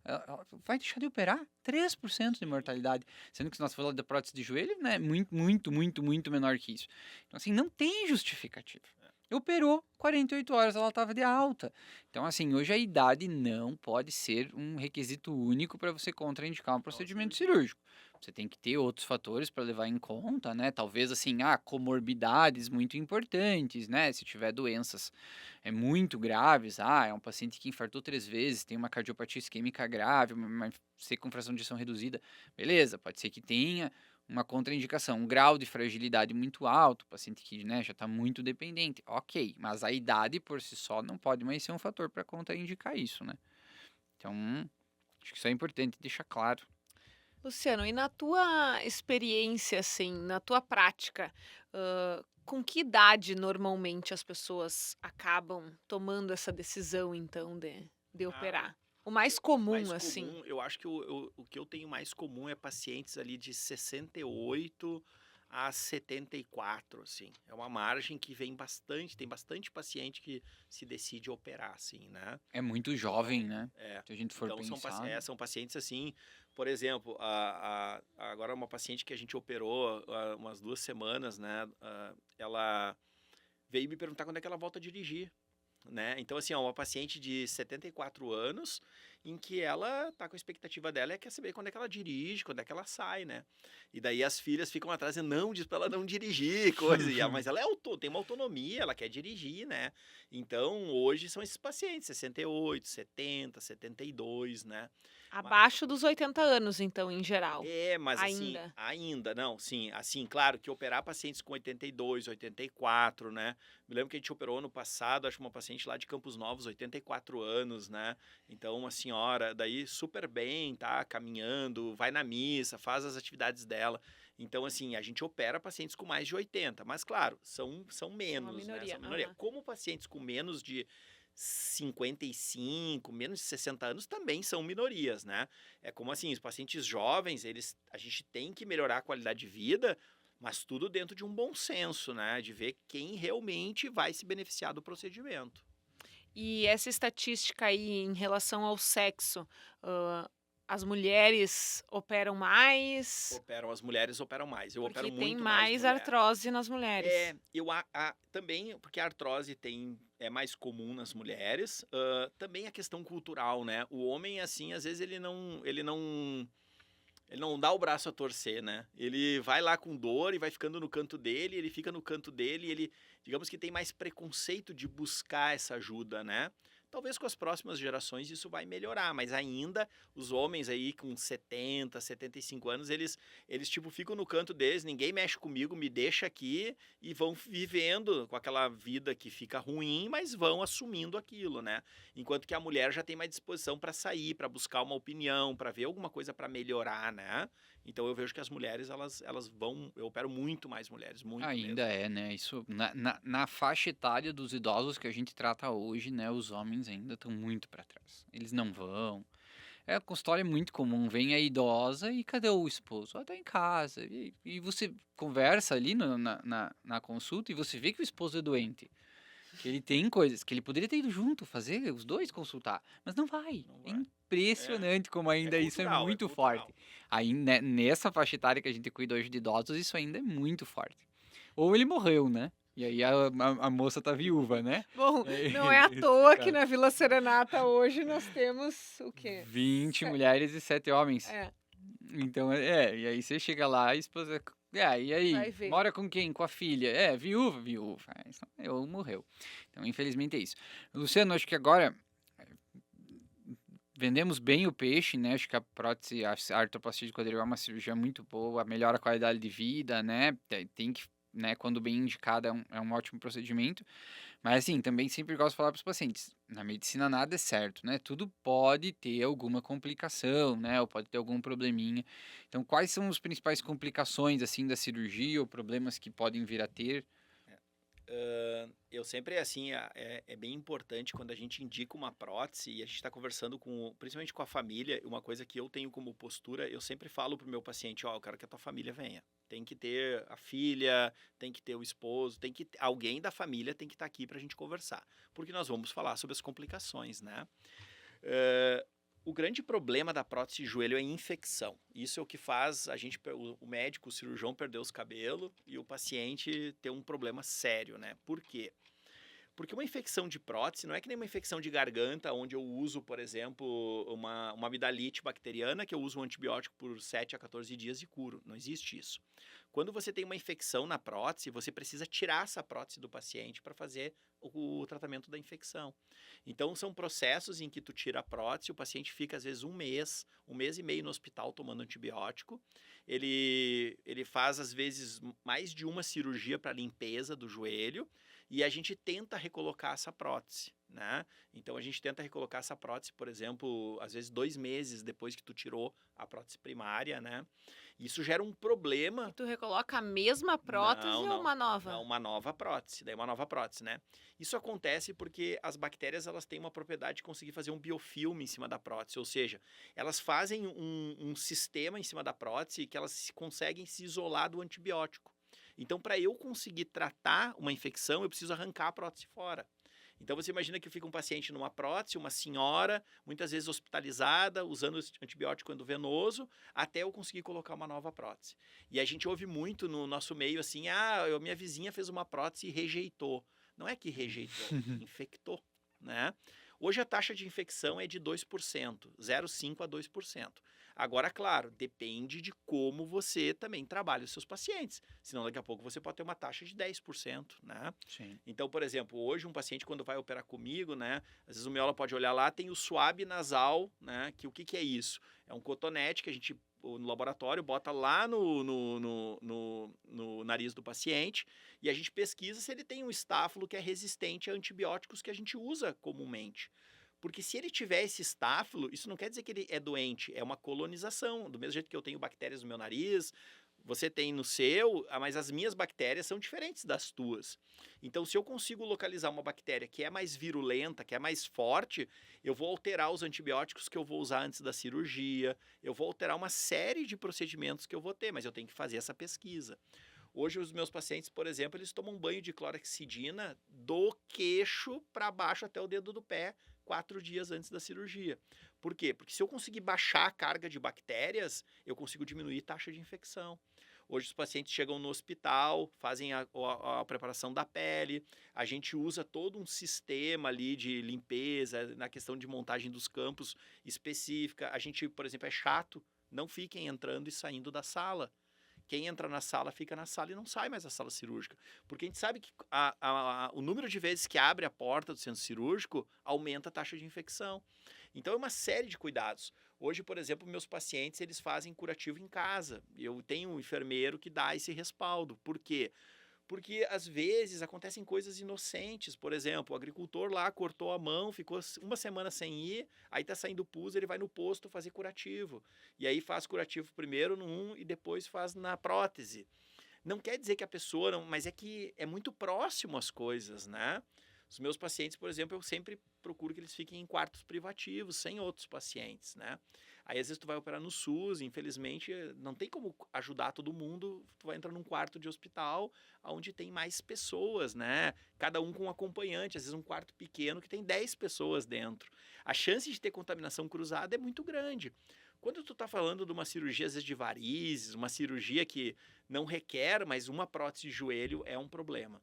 Ela vai deixar de operar? 3% de mortalidade. Sendo que se nós falamos da prótese de joelho, né, muito, muito, muito, muito menor que isso. Então, assim, não tem justificativa. Operou, 48 horas ela estava de alta. Então, assim, hoje a idade não pode ser um requisito único para você contraindicar um procedimento cirúrgico. Você tem que ter outros fatores para levar em conta, né? Talvez, assim, comorbidades muito importantes, né? Se tiver doenças muito graves, é um paciente que infartou 3 vezes, tem uma cardiopatia isquêmica grave, uma com fração de ejeção reduzida, beleza, pode ser que tenha uma contraindicação, um grau de fragilidade muito alto, paciente que, né, já está muito dependente, ok, mas a idade por si só não pode mais ser um fator para contraindicar isso, né? Então, acho que isso é importante deixar claro. Luciano, e na tua experiência, assim, na tua prática, com que idade normalmente as pessoas acabam tomando essa decisão, então, de Ah, operar? O mais comum, mais assim. comum, eu acho que o que eu tenho mais comum é pacientes ali de 68 a 74, assim. É uma margem que vem bastante, tem bastante paciente que se decide operar, assim, né? É muito jovem, Então, né? Se a gente for então pensar, né? são pacientes assim, por exemplo, agora uma paciente que a gente operou há umas 2 semanas, né? Ela veio me perguntar quando é que ela volta a dirigir, né? Então, assim, uma paciente de 74 anos, em que ela tá com a expectativa dela quer saber quando é que ela dirige, quando é que ela sai, né? E daí as filhas ficam atrás e não, diz pra ela não dirigir, coisa. Mas ela tem uma autonomia, ela quer dirigir, né? Então, hoje são esses pacientes, 68, 70, 72, né? Abaixo dos 80 anos, então, em geral. Mas assim, Ainda. ainda não, sim, assim, claro que operar pacientes com 82, 84, né? Me lembro que a gente operou ano passado, acho que uma paciente lá de Campos Novos, 84 anos, né? Então, uma senhora, daí super bem, tá caminhando, vai na missa, faz as atividades dela. Então, assim, a gente opera pacientes com mais de 80, mas claro, são São uma menos, né? minoria. São minoria. Aham. Como pacientes com menos de 55, menos de 60 anos também são minorias, né? É como assim, os pacientes jovens, a gente tem que melhorar a qualidade de vida, mas tudo dentro de um bom senso, né? De ver quem realmente vai se beneficiar do procedimento. E essa estatística aí em relação ao sexo, hã, as mulheres operam mais, As mulheres operam mais. Eu opero porque tem muito mais mais mulher. artrose nas mulheres. Também, porque a artrose é mais comum nas mulheres, também a questão cultural, né? O homem, assim, às vezes ele não dá o braço a torcer, né? Ele vai lá com dor e vai ficando no canto dele, ele fica no canto dele, ele, digamos que tem mais preconceito de buscar essa ajuda, né? Talvez com as próximas gerações isso vai melhorar, mas ainda os homens aí com 70, 75 anos, eles tipo ficam no canto deles, ninguém mexe comigo, me deixa aqui e vão vivendo com aquela vida que fica ruim, mas vão assumindo aquilo, né? Enquanto que a mulher já tem mais disposição para sair, para buscar uma opinião, para ver alguma coisa para melhorar, né? Então eu vejo que as mulheres, elas vão. Eu opero muito mais mulheres, muito Ainda mesmo. é, né? Isso na faixa etária dos idosos que a gente trata hoje, né? Os homens ainda estão muito para trás. Eles não vão. É, a consultório é muito comum. Vem a idosa e cadê o esposo? Ah, tá em casa. E você conversa ali na consulta e você vê que o esposo é doente. Que ele tem coisas que ele poderia ter ido junto, fazer os dois consultar, mas não vai. Não É vai. impressionante como É ainda isso é cultural, é muito cultural. forte. Aí, nessa faixa etária que a gente cuida hoje de idosos, isso ainda é muito forte. Ou ele morreu, né? E aí a moça tá viúva, né? Bom, É não é à esse toa que caso. na Vila Serenata hoje nós temos o quê? 20 Se mulheres e 7 homens. é, Então, e aí você chega lá, a esposa. E vai aí? ver. Mora com quem? Com a filha? É, viúva, viúva. Eu morreu. Então, infelizmente é isso. Luciano, acho que agora vendemos bem o peixe, né? Acho que a prótese, a artroplastia de quadril é uma cirurgia muito boa, melhora a qualidade de vida, né? Tem que, né? Quando bem indicada, é um ótimo procedimento. Mas assim, também sempre gosto de falar para os pacientes, na medicina nada é certo, né? Tudo pode ter alguma complicação, né? Ou pode ter algum probleminha. Então, quais são as principais complicações, assim, da cirurgia ou problemas que podem vir a ter? Eu sempre, assim, é bem importante quando a gente indica uma prótese e a gente está conversando principalmente com a família, uma coisa que eu tenho como postura, eu sempre falo pro meu paciente, ó, eu quero que a tua família venha. Tem que ter a filha, tem que ter o esposo, alguém da família tem que estar aqui para a gente conversar, porque nós vamos falar sobre as complicações, né? Eh, o grande problema da prótese de joelho é a infecção. Isso é o que faz o médico, o cirurgião perder os cabelos e o paciente ter um problema sério, né? Por quê? Porque uma infecção de prótese não é que nem uma infecção de garganta, onde eu uso, por exemplo, uma amidalite bacteriana, que eu uso um antibiótico por 7 a 14 dias e curo. Não existe isso. Quando você tem uma infecção na prótese, você precisa tirar essa prótese do paciente para fazer o tratamento da infecção. Então, são processos em que tu tira a prótese, o paciente fica, às vezes, um mês e meio no hospital tomando antibiótico. Ele faz, às vezes, mais de uma cirurgia para limpeza do joelho, e a gente tenta recolocar essa prótese, né? Então a gente tenta recolocar essa prótese, por exemplo, às vezes 2 meses depois que tu tirou a prótese primária, né? Isso gera um E problema. tu recoloca a mesma prótese Não, ou não. uma Não, nova? uma nova prótese. Daí uma nova prótese, né? Isso acontece porque as bactérias, elas têm uma propriedade de conseguir fazer um biofilme em cima da prótese, ou seja, elas fazem um sistema em cima da prótese que elas conseguem se isolar do antibiótico. Então, para eu conseguir tratar uma infecção, eu preciso arrancar a prótese fora. Então, você imagina que fica um paciente numa prótese, uma senhora, muitas vezes hospitalizada, usando antibiótico endovenoso, até eu conseguir colocar uma nova prótese. E a gente ouve muito no nosso meio assim, minha vizinha fez uma prótese e rejeitou. Não é que rejeitou, infectou, né? Hoje a taxa de infecção é de 2%, 0,5% a 2%. Agora, claro, depende de como você também trabalha os seus pacientes. Senão, daqui a pouco, você pode ter uma taxa de 10%, né? Sim. Então, por exemplo, hoje um paciente quando vai operar comigo, né? Às vezes o miola pode olhar lá, tem o swab nasal, né? Que o que é isso? É um cotonete que a gente, no laboratório, bota lá no nariz do paciente e a gente pesquisa se ele tem um estáfilo que é resistente a antibióticos que a gente usa comumente. Porque se ele tiver esse estáfilo, isso não quer dizer que ele é doente, é uma colonização. Do mesmo jeito que eu tenho bactérias no meu nariz, Você tem no seu, mas as minhas bactérias são diferentes das tuas. Então, se eu consigo localizar uma bactéria que é mais virulenta, que é mais forte, eu vou alterar os antibióticos que eu vou usar antes da cirurgia, eu vou alterar uma série de procedimentos que eu vou ter, mas eu tenho que fazer essa pesquisa. Hoje, os meus pacientes, por exemplo, eles tomam banho de clorexidina do queixo para baixo até o dedo do pé, 4 dias antes da cirurgia. Por quê? Porque se eu conseguir baixar a carga de bactérias, eu consigo diminuir a taxa de infecção. Hoje os pacientes chegam no hospital, fazem a preparação da pele, a gente usa todo um sistema ali de limpeza, na questão de montagem dos campos específica. A gente, por exemplo, é chato, não fiquem entrando e saindo da sala. Quem entra na sala, fica na sala e não sai mais da sala cirúrgica. Porque a gente sabe que o número de vezes que abre a porta do centro cirúrgico aumenta a taxa de infecção. Então é uma série de cuidados. Hoje, por exemplo, meus pacientes, eles fazem curativo em casa. Eu tenho um enfermeiro que dá esse respaldo. Por quê? Porque às vezes acontecem coisas inocentes. Por exemplo, o agricultor lá cortou a mão, ficou uma semana sem ir, aí tá saindo pus, ele vai no posto fazer curativo. E aí faz curativo primeiro no e depois faz na prótese. Não quer dizer que a pessoa não, mas é que é muito próximo as coisas, né? Os meus pacientes, por exemplo, eu sempre procuro que eles fiquem em quartos privativos, sem outros pacientes, né? Aí, às vezes, tu vai operar no SUS, infelizmente, não tem como ajudar todo mundo, tu vai entrar num quarto de hospital onde tem mais pessoas, né? Cada um com um acompanhante, às vezes um quarto pequeno que tem 10 pessoas dentro. A chance de ter contaminação cruzada é muito grande. Quando tu tá falando de uma cirurgia, às vezes, de varizes, uma cirurgia que não requer, mas uma prótese de joelho é um problema.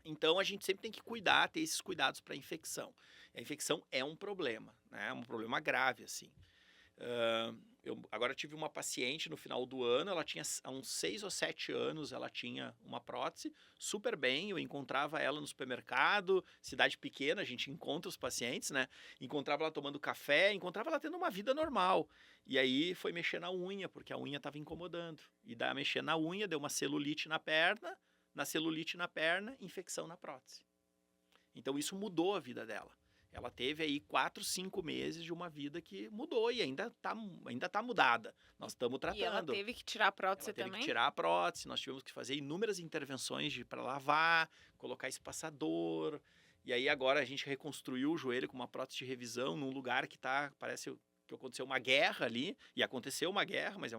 Então, a gente sempre tem que cuidar, ter esses cuidados para a infecção. A infecção é um problema, né? É um problema grave, assim. Eu agora tive uma paciente no final do ano, ela tinha há uns 6 ou 7 anos, ela tinha uma prótese, super bem, eu encontrava ela no supermercado, cidade pequena, a gente encontra os pacientes, né? Encontrava ela tomando café, encontrava ela tendo uma vida normal. E aí foi mexer na unha, porque a unha estava incomodando. E daí mexer na unha, deu uma celulite na perna, infecção na prótese. Então isso mudou a vida dela. Ela teve aí 4, 5 meses de uma vida que mudou e ainda tá mudada. Nós estamos E ela tratando. teve que tirar a prótese Ela teve também? que tirar a prótese, nós tivemos que fazer inúmeras intervenções para lavar, colocar espaçador. E aí agora a gente reconstruiu o joelho com uma prótese de revisão num lugar que parece que aconteceu uma guerra ali, e aconteceu uma guerra, mas é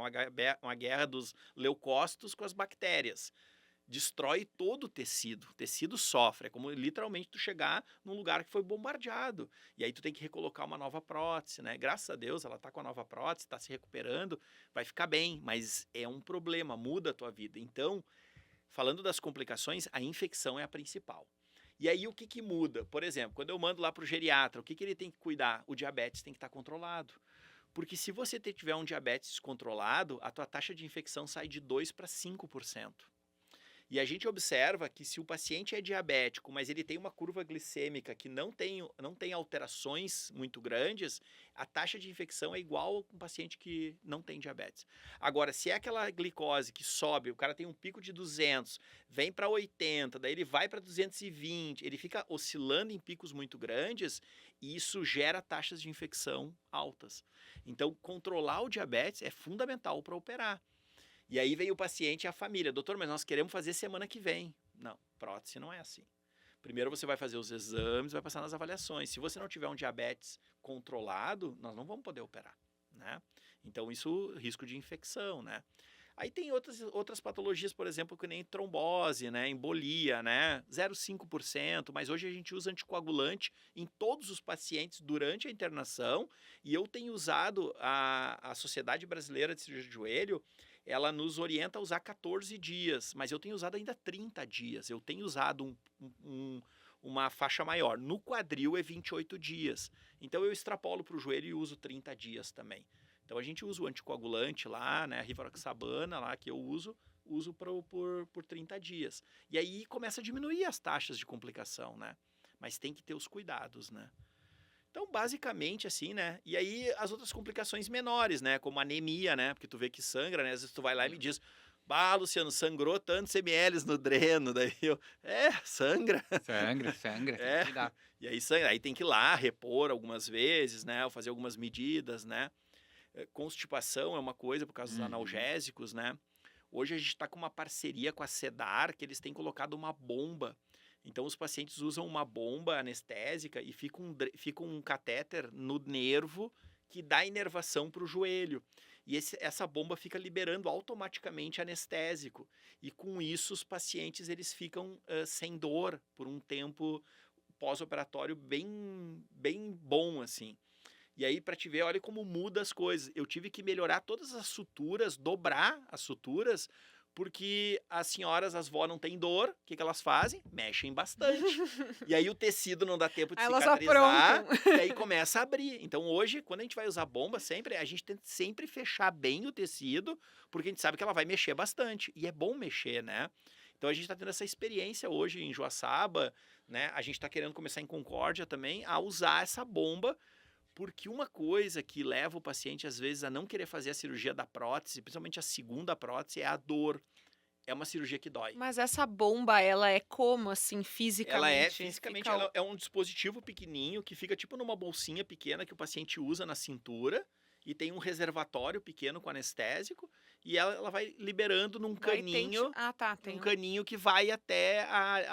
uma guerra dos leucócitos com as bactérias. Destrói todo o tecido sofre, é como literalmente tu chegar num lugar que foi bombardeado, e aí tu tem que recolocar uma nova prótese, né? Graças a Deus ela tá com a nova prótese, tá se recuperando, vai ficar bem, mas é um problema, muda a tua vida. Então, falando das complicações, a infecção é a principal. E aí o que muda? Por exemplo, quando eu mando lá pro geriatra, o que ele tem que cuidar? O diabetes tem que estar controlado. Porque se você tiver um diabetes descontrolado, a tua taxa de infecção sai de 2 para 5%. E a gente observa que se o paciente é diabético, mas ele tem uma curva glicêmica que não tem alterações muito grandes, a taxa de infecção é igual com um paciente que não tem diabetes. Agora, se é aquela glicose que sobe, o cara tem um pico de 200, vem para 80, daí ele vai para 220, ele fica oscilando em picos muito grandes e isso gera taxas de infecção altas. Então, controlar o diabetes é fundamental para operar. E aí vem o paciente e a família. Doutor, mas nós queremos fazer semana que vem. Não, prótese não é assim. Primeiro você vai fazer os exames, vai passar nas avaliações. Se você não tiver um diabetes controlado, nós não vamos poder operar, né? Então isso, risco de infecção, né? Aí tem outras patologias, por exemplo, que nem trombose, né? Embolia, né? 0,5%, mas hoje a gente usa anticoagulante em todos os pacientes durante a internação e eu tenho usado a Sociedade Brasileira de Cirurgia de Joelho, ela nos orienta a usar 14 dias, mas eu tenho usado ainda 30 dias. Eu tenho usado uma faixa maior. No quadril é 28 dias. Então eu extrapolo para o joelho e uso 30 dias também. Então a gente usa o anticoagulante lá, né, a rivaroxabana lá que eu uso por 30 dias. E aí começa a diminuir as taxas de complicação, né? Mas tem que ter os cuidados, né? Então, basicamente, assim, né? E aí, as outras complicações menores, né? Como anemia, né? Porque tu vê que sangra, né? Às vezes tu vai lá e me diz, bah, Luciano, sangrou tantos ml no dreno. Daí eu, sangra. Sangra, tem É. que cuidar. E aí, sangra. Aí tem que ir lá, repor algumas vezes, né? Ou fazer algumas medidas, né? Constipação é uma coisa por causa dos analgésicos, né? Hoje a gente está com uma parceria com a Sedar, que eles têm colocado uma bomba. Então os pacientes usam uma bomba anestésica e fica um catéter no nervo que dá inervação para o joelho. E essa bomba fica liberando automaticamente anestésico. E com isso os pacientes eles ficam sem dor por um tempo pós-operatório bem bom, assim. E aí, para te ver, olha como muda as coisas. Eu tive que melhorar todas as suturas, dobrar as suturas, porque as senhoras, as vó, não têm dor. O que elas fazem? Mexem bastante. E aí o tecido não dá tempo de Aí elas cicatrizar, aprontam. e aí começa a abrir. Então hoje, quando a gente vai usar bomba, a gente tenta sempre fechar bem o tecido, porque a gente sabe que ela vai mexer bastante. E é bom mexer, né? Então a gente está tendo essa experiência hoje em Joaçaba, né? A gente está querendo começar em Concórdia também a usar essa bomba, porque uma coisa que leva o paciente, às vezes, a não querer fazer a cirurgia da prótese, principalmente a segunda prótese, é a dor. É uma cirurgia que dói. Mas essa bomba, ela é como, assim, Ela é, fisicamente? fisicamente, Fica ela é um dispositivo pequenininho que fica tipo numa bolsinha pequena que o paciente usa na cintura e tem um reservatório pequeno com anestésico e ela vai liberando num Daí tem caninho, Ah, tá, tem que vai até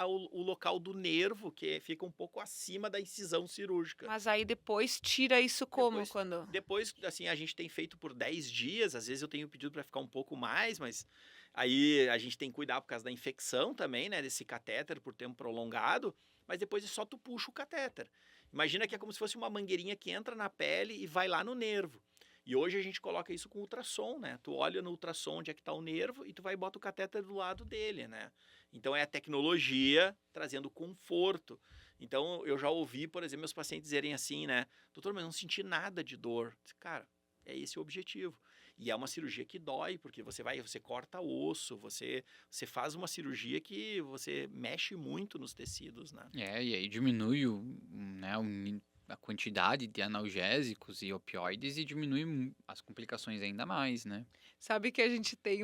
o local do nervo, que fica um pouco acima da incisão cirúrgica. Mas aí depois tira isso como, Depois- quando... Depois, assim, a gente tem feito por 10 dias, às vezes eu tenho pedido para ficar um pouco mais, mas aí a gente tem que cuidar por causa da infecção também, né, desse catéter por tempo prolongado, mas depois é só tu puxa o catéter. Imagina que é como se fosse uma mangueirinha que entra na pele e vai lá no nervo. E hoje a gente coloca isso com ultrassom, né? Tu olha no ultrassom onde é que tá o nervo e tu vai e bota o catéter do lado dele, né? Então é a tecnologia trazendo conforto. Então eu já ouvi, por exemplo, meus pacientes dizerem assim, né? Doutor, mas eu não senti nada de dor. Cara, é esse o objetivo. E é uma cirurgia que dói, porque você corta osso, você faz uma cirurgia que você mexe muito nos tecidos, né? E aí diminui né, a quantidade de analgésicos e opioides e diminui as complicações ainda mais, né? Sabe que a gente teve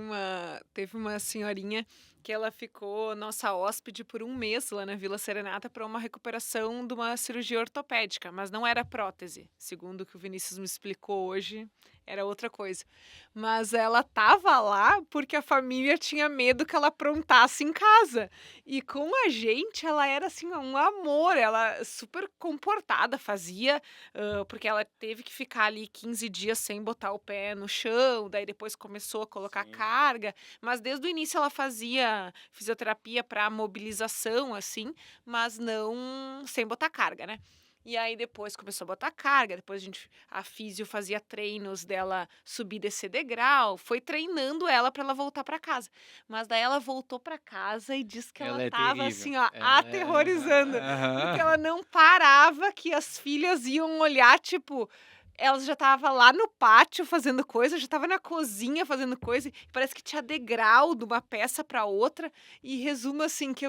uma senhorinha que ela ficou nossa hóspede por um mês lá na Vila Serenata para uma recuperação de uma cirurgia ortopédica, mas não era prótese, segundo o que o Vinícius me explicou hoje, era outra coisa. Mas ela tava lá porque a família tinha medo que ela aprontasse em casa. E com a gente, ela era assim um amor, ela super comportada, fazia porque ela teve que ficar ali 15 dias sem botar o pé no chão, daí depois começou a colocar Sim. carga, mas desde o início ela fazia fisioterapia para mobilização, assim, mas não sem botar carga, né? E aí depois começou a botar carga, depois a físio fazia treinos dela subir e descer degrau, foi treinando ela para ela voltar para casa. Mas daí ela voltou para casa e disse que ela Ela é tava terrível. assim, ó, Ela aterrorizando. Porque Aham. ela não parava, que as filhas iam olhar, tipo, ela já estava lá no pátio fazendo coisa, já estava na cozinha fazendo coisa, e parece que tinha degrau de uma peça para outra. E resumo assim que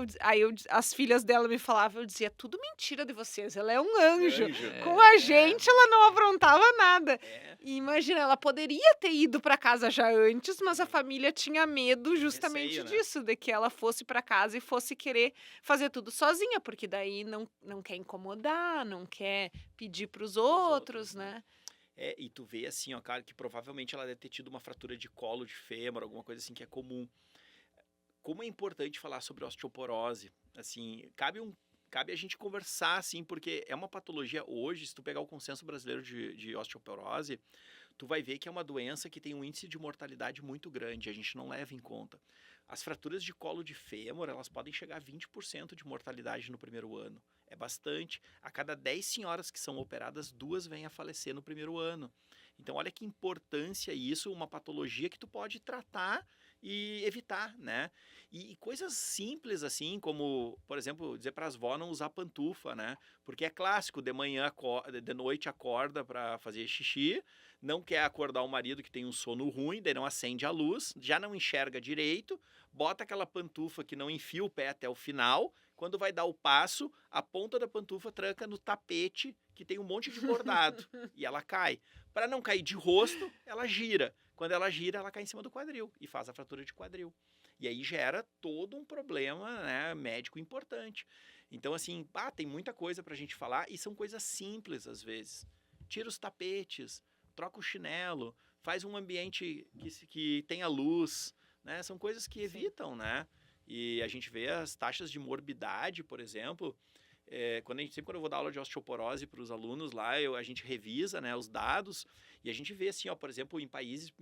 as filhas dela me falavam, eu dizia, tudo mentira de vocês, ela é um anjo. Anjo. Com a É. gente ela não aprontava nada. É. E imagina, ela poderia ter ido para casa já antes, mas a família tinha medo justamente Receio, né? disso, de que ela fosse para casa e fosse querer fazer tudo sozinha, porque daí não quer incomodar, não quer pedir para os outros, né? E tu vê assim, ó, cara, que provavelmente ela deve ter tido uma fratura de colo de fêmur, alguma coisa assim que é comum. Como é importante falar sobre osteoporose, assim, cabe a gente conversar, assim, porque é uma patologia hoje, se tu pegar o consenso brasileiro de osteoporose, tu vai ver que é uma doença que tem um índice de mortalidade muito grande, a gente não leva em conta. As fraturas de colo de fêmur, elas podem chegar a 20% de mortalidade no primeiro ano. É bastante. A cada 10 senhoras que são operadas, 2 vêm a falecer no primeiro ano. Então, olha que importância isso, uma patologia que tu pode tratar e evitar, né? E coisas simples assim, como, por exemplo, dizer para as vó não usar pantufa, né? Porque é clássico, de manhã, de noite acorda para fazer xixi, não quer acordar o marido que tem um sono ruim, daí não acende a luz, já não enxerga direito, bota aquela pantufa que não enfia o pé até o final, quando vai dar o passo, a ponta da pantufa tranca no tapete que tem um monte de bordado e ela cai. Para não cair de rosto, ela gira. Quando ela gira, ela cai em cima do quadril e faz a fratura de quadril. E aí gera todo um problema, né, médico importante. Então, assim, tem muita coisa pra gente falar e são coisas simples às vezes. Tira os tapetes, troca o chinelo, faz um ambiente que tenha luz, né? São coisas que Sim. evitam, né? E a gente vê as taxas de morbidade, por exemplo, sempre quando eu vou dar aula de osteoporose para os alunos lá, a gente revisa, né, os dados e a gente vê assim, ó, por exemplo, em países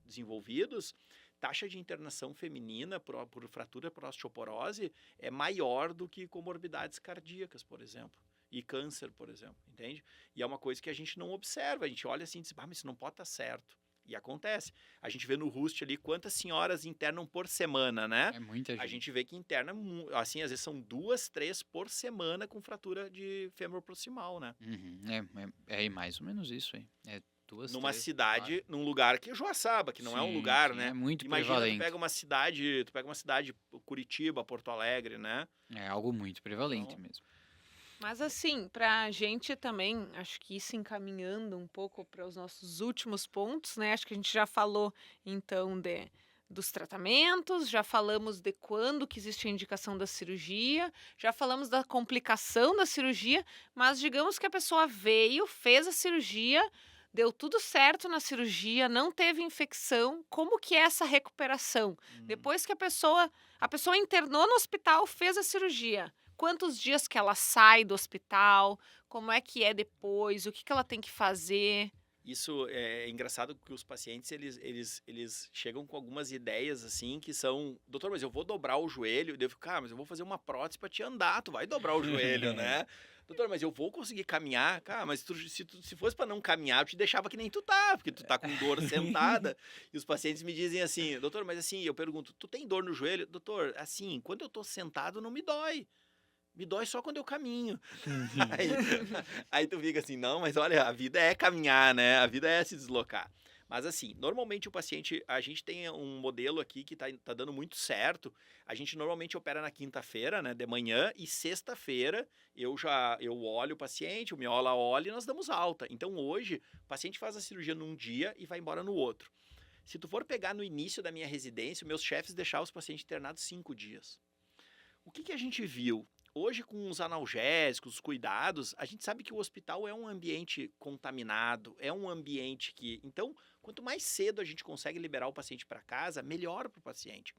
desenvolvidos, taxa de internação feminina por fratura por osteoporose é maior do que comorbidades cardíacas, por exemplo. E câncer, por exemplo, entende? E é uma coisa que a gente não observa, a gente olha assim e diz, mas isso não pode estar certo. E acontece. A gente vê no Rust ali quantas senhoras internam por semana, né? É muita A gente. gente vê que interna, assim, às vezes são 2, 3 por semana com fratura de fêmur proximal, né? Uhum. É mais ou menos isso aí. É 2, Numa 3, 4. cidade, num lugar que é Joaçaba, que não é um Sim, lugar, sim, né? é muito Imagina, tu prevalente. pega uma cidade, Curitiba, Porto Alegre, né? É algo muito prevalente Então, mesmo. Mas assim, para a gente também, acho que isso encaminhando um pouco para os nossos últimos pontos, né? Acho que a gente já falou então dos tratamentos, já falamos de quando que existe a indicação da cirurgia, já falamos da complicação da cirurgia, mas digamos que a pessoa veio, fez a cirurgia, deu tudo certo na cirurgia, não teve infecção, como que é essa recuperação? Depois que a pessoa internou no hospital, fez a cirurgia. Quantos dias que ela sai do hospital? Como é que é depois? O que que ela tem que fazer? isso é engraçado porque os pacientes, eles chegam com algumas ideias, assim, que são... Doutor, mas eu vou dobrar o joelho. Daí eu fico, mas eu vou fazer uma prótese para te andar. Tu vai dobrar o joelho, né? Doutor, mas eu vou conseguir caminhar. Cara, mas se fosse para não caminhar, eu te deixava que nem tu tá, porque tu tá com dor sentada. E os pacientes me dizem assim, doutor, mas assim, eu pergunto, tu tem dor no joelho? Doutor, assim, quando eu tô sentado não me dói. Me dói só quando eu caminho. Aí, aí tu fica assim, não, mas olha, a vida é caminhar, né? A vida é se deslocar. Mas assim, normalmente o paciente, a gente tem um modelo aqui que tá dando muito certo. A gente normalmente opera na quinta-feira, né, de manhã, e sexta-feira eu olho o paciente, o Miola olha e nós damos alta. Então hoje, o paciente faz a cirurgia num dia e vai embora no outro. Se tu for pegar no início da minha residência, meus chefes deixavam os pacientes internados 5 dias. O que a gente viu? Hoje, com os analgésicos, os cuidados, a gente sabe que o hospital é um ambiente contaminado, é um ambiente que... Então, quanto mais cedo a gente consegue liberar o paciente para casa, melhor para o paciente.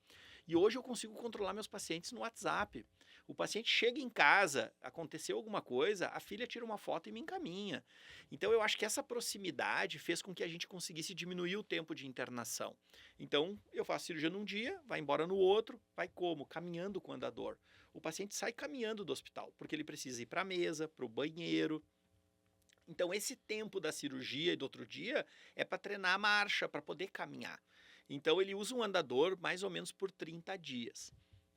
E hoje eu consigo controlar meus pacientes no WhatsApp. O paciente chega em casa, aconteceu alguma coisa, a filha tira uma foto e me encaminha. Então, eu acho que essa proximidade fez com que a gente conseguisse diminuir o tempo de internação. Então, eu faço cirurgia num dia, vai embora no outro, vai como? Caminhando com o andador. O paciente sai caminhando do hospital, porque ele precisa ir para a mesa, para o banheiro. Então, esse tempo da cirurgia e do outro dia é para treinar a marcha, para poder caminhar. Então, ele usa um andador mais ou menos por 30 dias.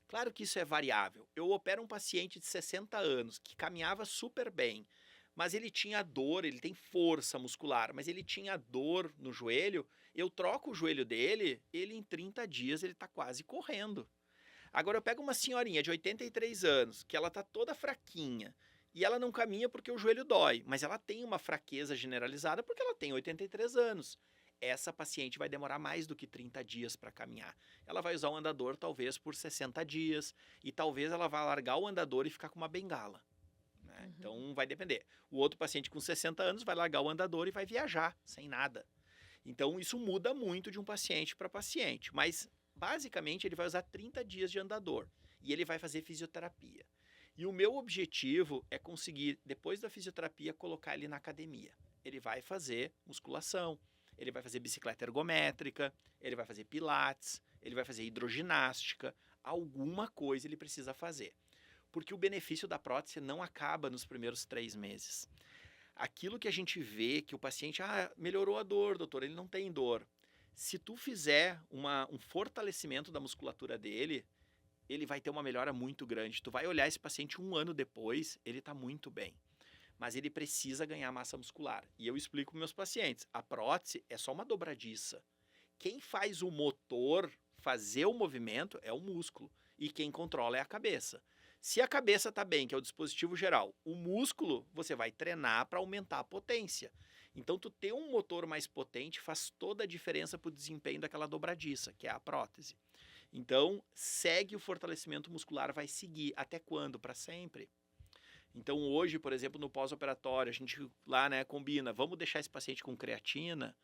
Claro que isso é variável. Eu opero um paciente de 60 anos que caminhava super bem, mas ele tinha dor, ele tem força muscular, mas ele tinha dor no joelho. Eu troco o joelho dele, ele em 30 dias ele está quase correndo. Agora eu pego uma senhorinha de 83 anos, que ela tá toda fraquinha, e ela não caminha porque o joelho dói, mas ela tem uma fraqueza generalizada porque ela tem 83 anos. Essa paciente vai demorar mais do que 30 dias para caminhar. Ela vai usar o andador talvez por 60 dias, e talvez ela vá largar o andador e ficar com uma bengala. Né? Então vai depender. O outro paciente com 60 anos vai largar o andador e vai viajar sem nada. Então isso muda muito de um paciente para paciente, mas basicamente ele vai usar 30 dias de andador e ele vai fazer fisioterapia. E o meu objetivo é conseguir, depois da fisioterapia, colocar ele na academia. Ele vai fazer musculação, ele vai fazer bicicleta ergométrica, ele vai fazer pilates, ele vai fazer hidroginástica, alguma coisa ele precisa fazer. Porque o benefício da prótese não acaba nos primeiros 3 meses. Aquilo que a gente vê, que o paciente, melhorou a dor, doutor, ele não tem dor. Se tu fizer um fortalecimento da musculatura dele, ele vai ter uma melhora muito grande. Tu vai olhar esse paciente 1 ano depois, ele está muito bem. Mas ele precisa ganhar massa muscular. E eu explico para meus pacientes, a prótese é só uma dobradiça. Quem faz o motor fazer o movimento é o músculo. E quem controla é a cabeça. Se a cabeça está bem, que é o dispositivo geral, o músculo você vai treinar para aumentar a potência. Então, tu ter um motor mais potente faz toda a diferença para o desempenho daquela dobradiça, que é a prótese. Então, segue o fortalecimento muscular, vai seguir. Até quando? Para sempre. Então, hoje, por exemplo, no pós-operatório, a gente lá, né, combina, vamos deixar esse paciente com creatina,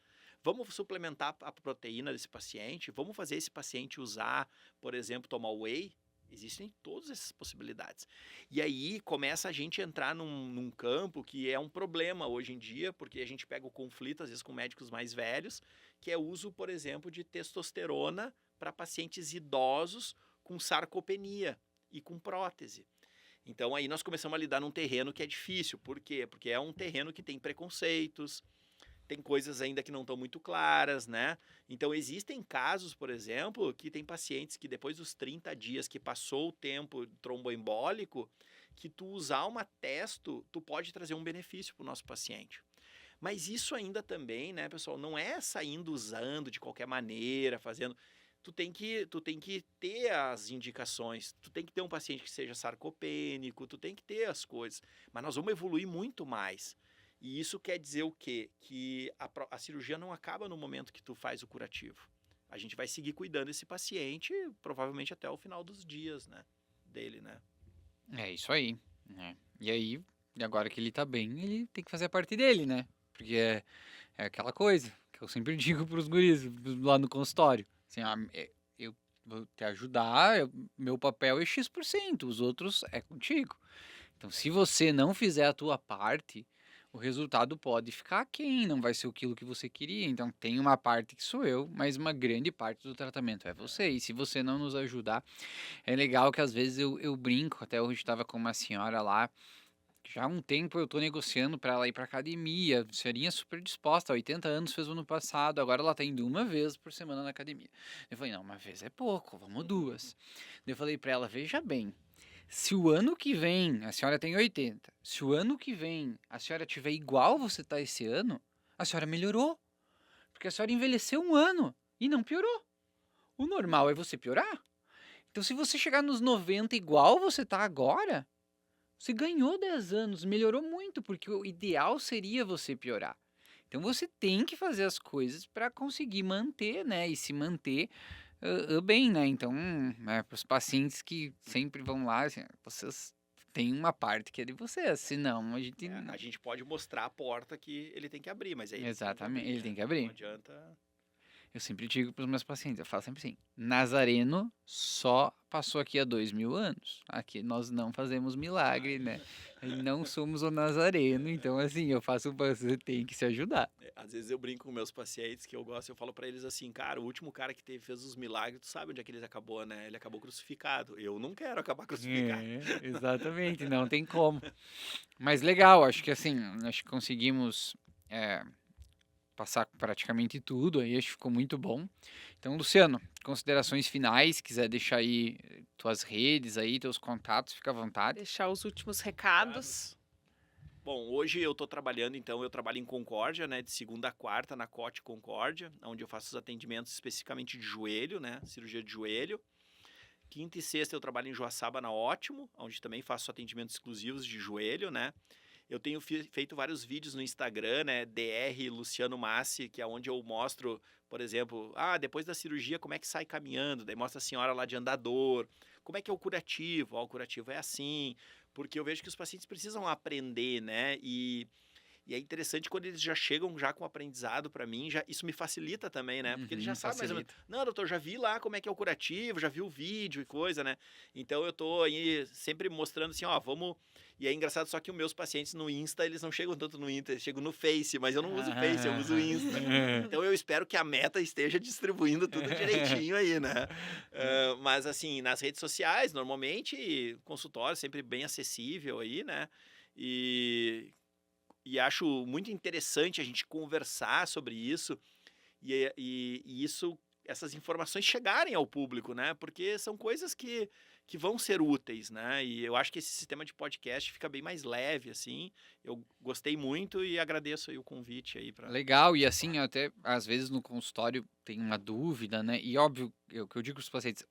Vamos suplementar a proteína desse paciente? Vamos fazer esse paciente usar, por exemplo, tomar whey? Existem todas essas possibilidades. E aí começa a gente entrar num campo que é um problema hoje em dia, porque a gente pega o conflito, às vezes, com médicos mais velhos, que é o uso, por exemplo, de testosterona para pacientes idosos com sarcopenia e com prótese. Então aí nós começamos a lidar num terreno que é difícil. Por quê? Porque é um terreno que tem preconceitos, tem coisas ainda que não estão muito claras, né? Então existem casos, por exemplo, que tem pacientes que depois dos 30 dias que passou o tempo tromboembólico, que tu usar uma testo, tu pode trazer um benefício para o nosso paciente. Mas isso ainda também, né, pessoal, não é saindo usando de qualquer maneira, fazendo. Tu tem que ter as indicações, tu tem que ter um paciente que seja sarcopênico, tu tem que ter as coisas. Mas nós vamos evoluir muito mais. E isso quer dizer o quê? Que a cirurgia não acaba no momento que tu faz o curativo. A gente vai seguir cuidando desse paciente, provavelmente até o final dos dias, né, dele, né? É isso aí, né? E aí, agora que ele tá bem, ele tem que fazer a parte dele, né? Porque é aquela coisa que eu sempre digo pros guris lá no consultório. Assim, eu vou te ajudar, meu papel é X%, os outros é contigo. Então, se você não fizer a tua parte, o resultado pode ficar aquém, não vai ser aquilo que você queria. Então, tem uma parte que sou eu, mas uma grande parte do tratamento é você. E se você não nos ajudar, é legal que às vezes eu brinco. Até hoje estava com uma senhora lá, que já há um tempo eu tô negociando para ela ir para academia. Seria super disposta, 80 anos fez o ano passado, agora ela tá indo uma vez por semana na academia. Eu falei, não, uma vez é pouco, vamos duas. Eu falei para ela, veja bem, se o ano que vem, a senhora tem 80, se o ano que vem a senhora tiver igual você tá esse ano, a senhora melhorou. Porque a senhora envelheceu um ano e não piorou. O normal é você piorar. Então, se você chegar nos 90 igual você tá agora, você ganhou 10 anos, melhorou muito, porque o ideal seria você piorar. Então, você tem que fazer as coisas para conseguir manter, né? E se manter bem, né? Então, para os pacientes que sempre vão lá, assim, vocês têm uma parte que é de vocês, senão a gente. A gente pode mostrar a porta que ele tem que abrir, mas é ele que tem que Exatamente, abrir, ele né? tem que Não abrir. adianta. Eu sempre digo para os meus pacientes, eu falo sempre assim, Nazareno só passou aqui há 2000 anos. Aqui nós não fazemos milagre, né? Não somos o Nazareno, então assim, eu faço, você tem que se ajudar. Às vezes eu brinco com meus pacientes que eu gosto, eu falo pra eles assim, cara, o último cara que fez os milagres, tu sabe onde é que ele acabou, né? Ele acabou crucificado. Eu não quero acabar crucificado. Exatamente, não tem como. Mas legal, acho que assim, acho que conseguimos passar praticamente tudo aí, acho que ficou muito bom. Então, Luciano, considerações finais, quiser deixar aí tuas redes aí, teus contatos, fica à vontade. Deixar os últimos recados. Bom, hoje eu tô trabalhando, então, eu trabalho em Concórdia, né, de segunda a quarta, na COT Concórdia, onde eu faço os atendimentos especificamente de joelho, né, cirurgia de joelho. Quinta e sexta eu trabalho em Joaçaba, na Ótimo, onde também faço atendimentos exclusivos de joelho, né. Eu tenho feito vários vídeos no Instagram, né, DR Luciano Massi, que é onde eu mostro, por exemplo, depois da cirurgia, como é que sai caminhando, daí mostra a senhora lá de andador, como é que é o curativo, o curativo é assim, porque eu vejo que os pacientes precisam aprender, né, e é interessante quando eles já chegam já com aprendizado para mim, isso me facilita também, né? Porque eles já sabem mais ou menos. Não, doutor, já vi lá como é que é o curativo, já vi o vídeo e coisa, né? Então eu tô aí sempre mostrando assim, ó, vamos. E é engraçado só que os meus pacientes no Insta, eles não chegam tanto no Insta, eles chegam no Face, mas eu não uso Face, eu uso Insta. Então eu espero que a Meta esteja distribuindo tudo direitinho aí, né? Mas assim, nas redes sociais, normalmente, consultório sempre bem acessível aí, né? E acho muito interessante a gente conversar sobre isso e essas informações chegarem ao público, né? Porque são coisas que vão ser úteis, né? E eu acho que esse sistema de podcast fica bem mais leve, assim. Eu gostei muito e agradeço aí o convite aí para. Legal, e assim, até às vezes no consultório tem uma dúvida, né? E óbvio, o que eu digo para os pacientes,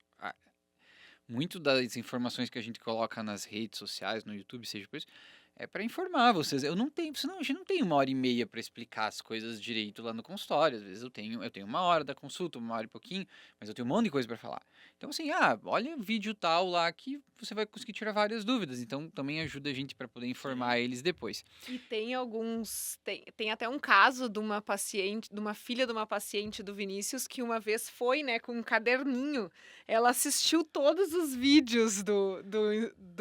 muito das informações que a gente coloca nas redes sociais, no YouTube, seja por isso, É para informar vocês. Eu não tenho, senão a gente não tem 1h30 para explicar as coisas direito lá no consultório. Às vezes eu tenho 1 hora da consulta, 1 hora e pouquinho, mas eu tenho um monte de coisa para falar. Então, assim, olha o vídeo tal lá que você vai conseguir tirar várias dúvidas. Então, também ajuda a gente para poder informar Sim. eles depois. E tem alguns. Tem até um caso de uma paciente, de uma filha de uma paciente do Vinícius, que uma vez foi, né, com um caderninho. Ela assistiu todos os vídeos do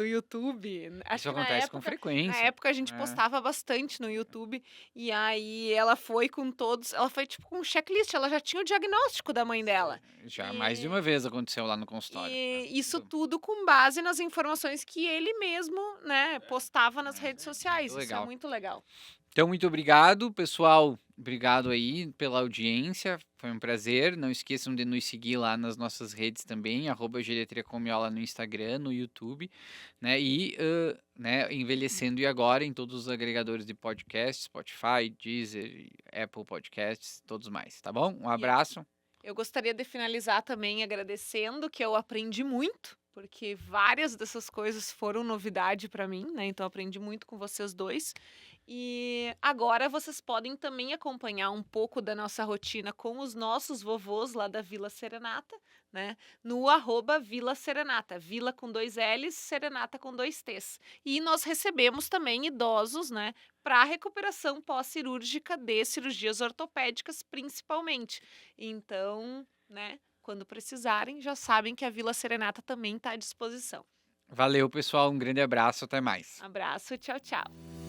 YouTube. Acho Isso que na acontece com época. Na frequência. época a gente É, postava bastante no YouTube. E aí ela foi com todos. Ela foi tipo com um checklist. Ela já tinha o diagnóstico da mãe dela. já mais de E uma vez aconteceu lá no consultório. e isso tudo com base nas informações que ele mesmo, né, postava nas redes sociais. muito Isso é legal. muito legal. Então, muito obrigado, pessoal. Obrigado aí pela audiência. Foi um prazer. Não esqueçam de nos seguir lá nas nossas redes também, @geriatria com Miola no Instagram, no YouTube, né? E né, Envelhecendo e Agora em todos os agregadores de podcast, Spotify, Deezer, Apple Podcasts, todos mais, tá bom? Um abraço. Eu gostaria de finalizar também agradecendo, que eu aprendi muito, porque várias dessas coisas foram novidade para mim, né? Então aprendi muito com vocês dois. E agora vocês podem também acompanhar um pouco da nossa rotina com os nossos vovôs lá da Vila Serenata, né? No @Vila Serenata, Vila com 2 L's, Serenata com 2 T's. E nós recebemos também idosos, né, para recuperação pós-cirúrgica de cirurgias ortopédicas, principalmente. Então, né, quando precisarem, já sabem que a Vila Serenata também está à disposição. Valeu, pessoal. Um grande abraço. Até mais. Abraço, tchau, tchau.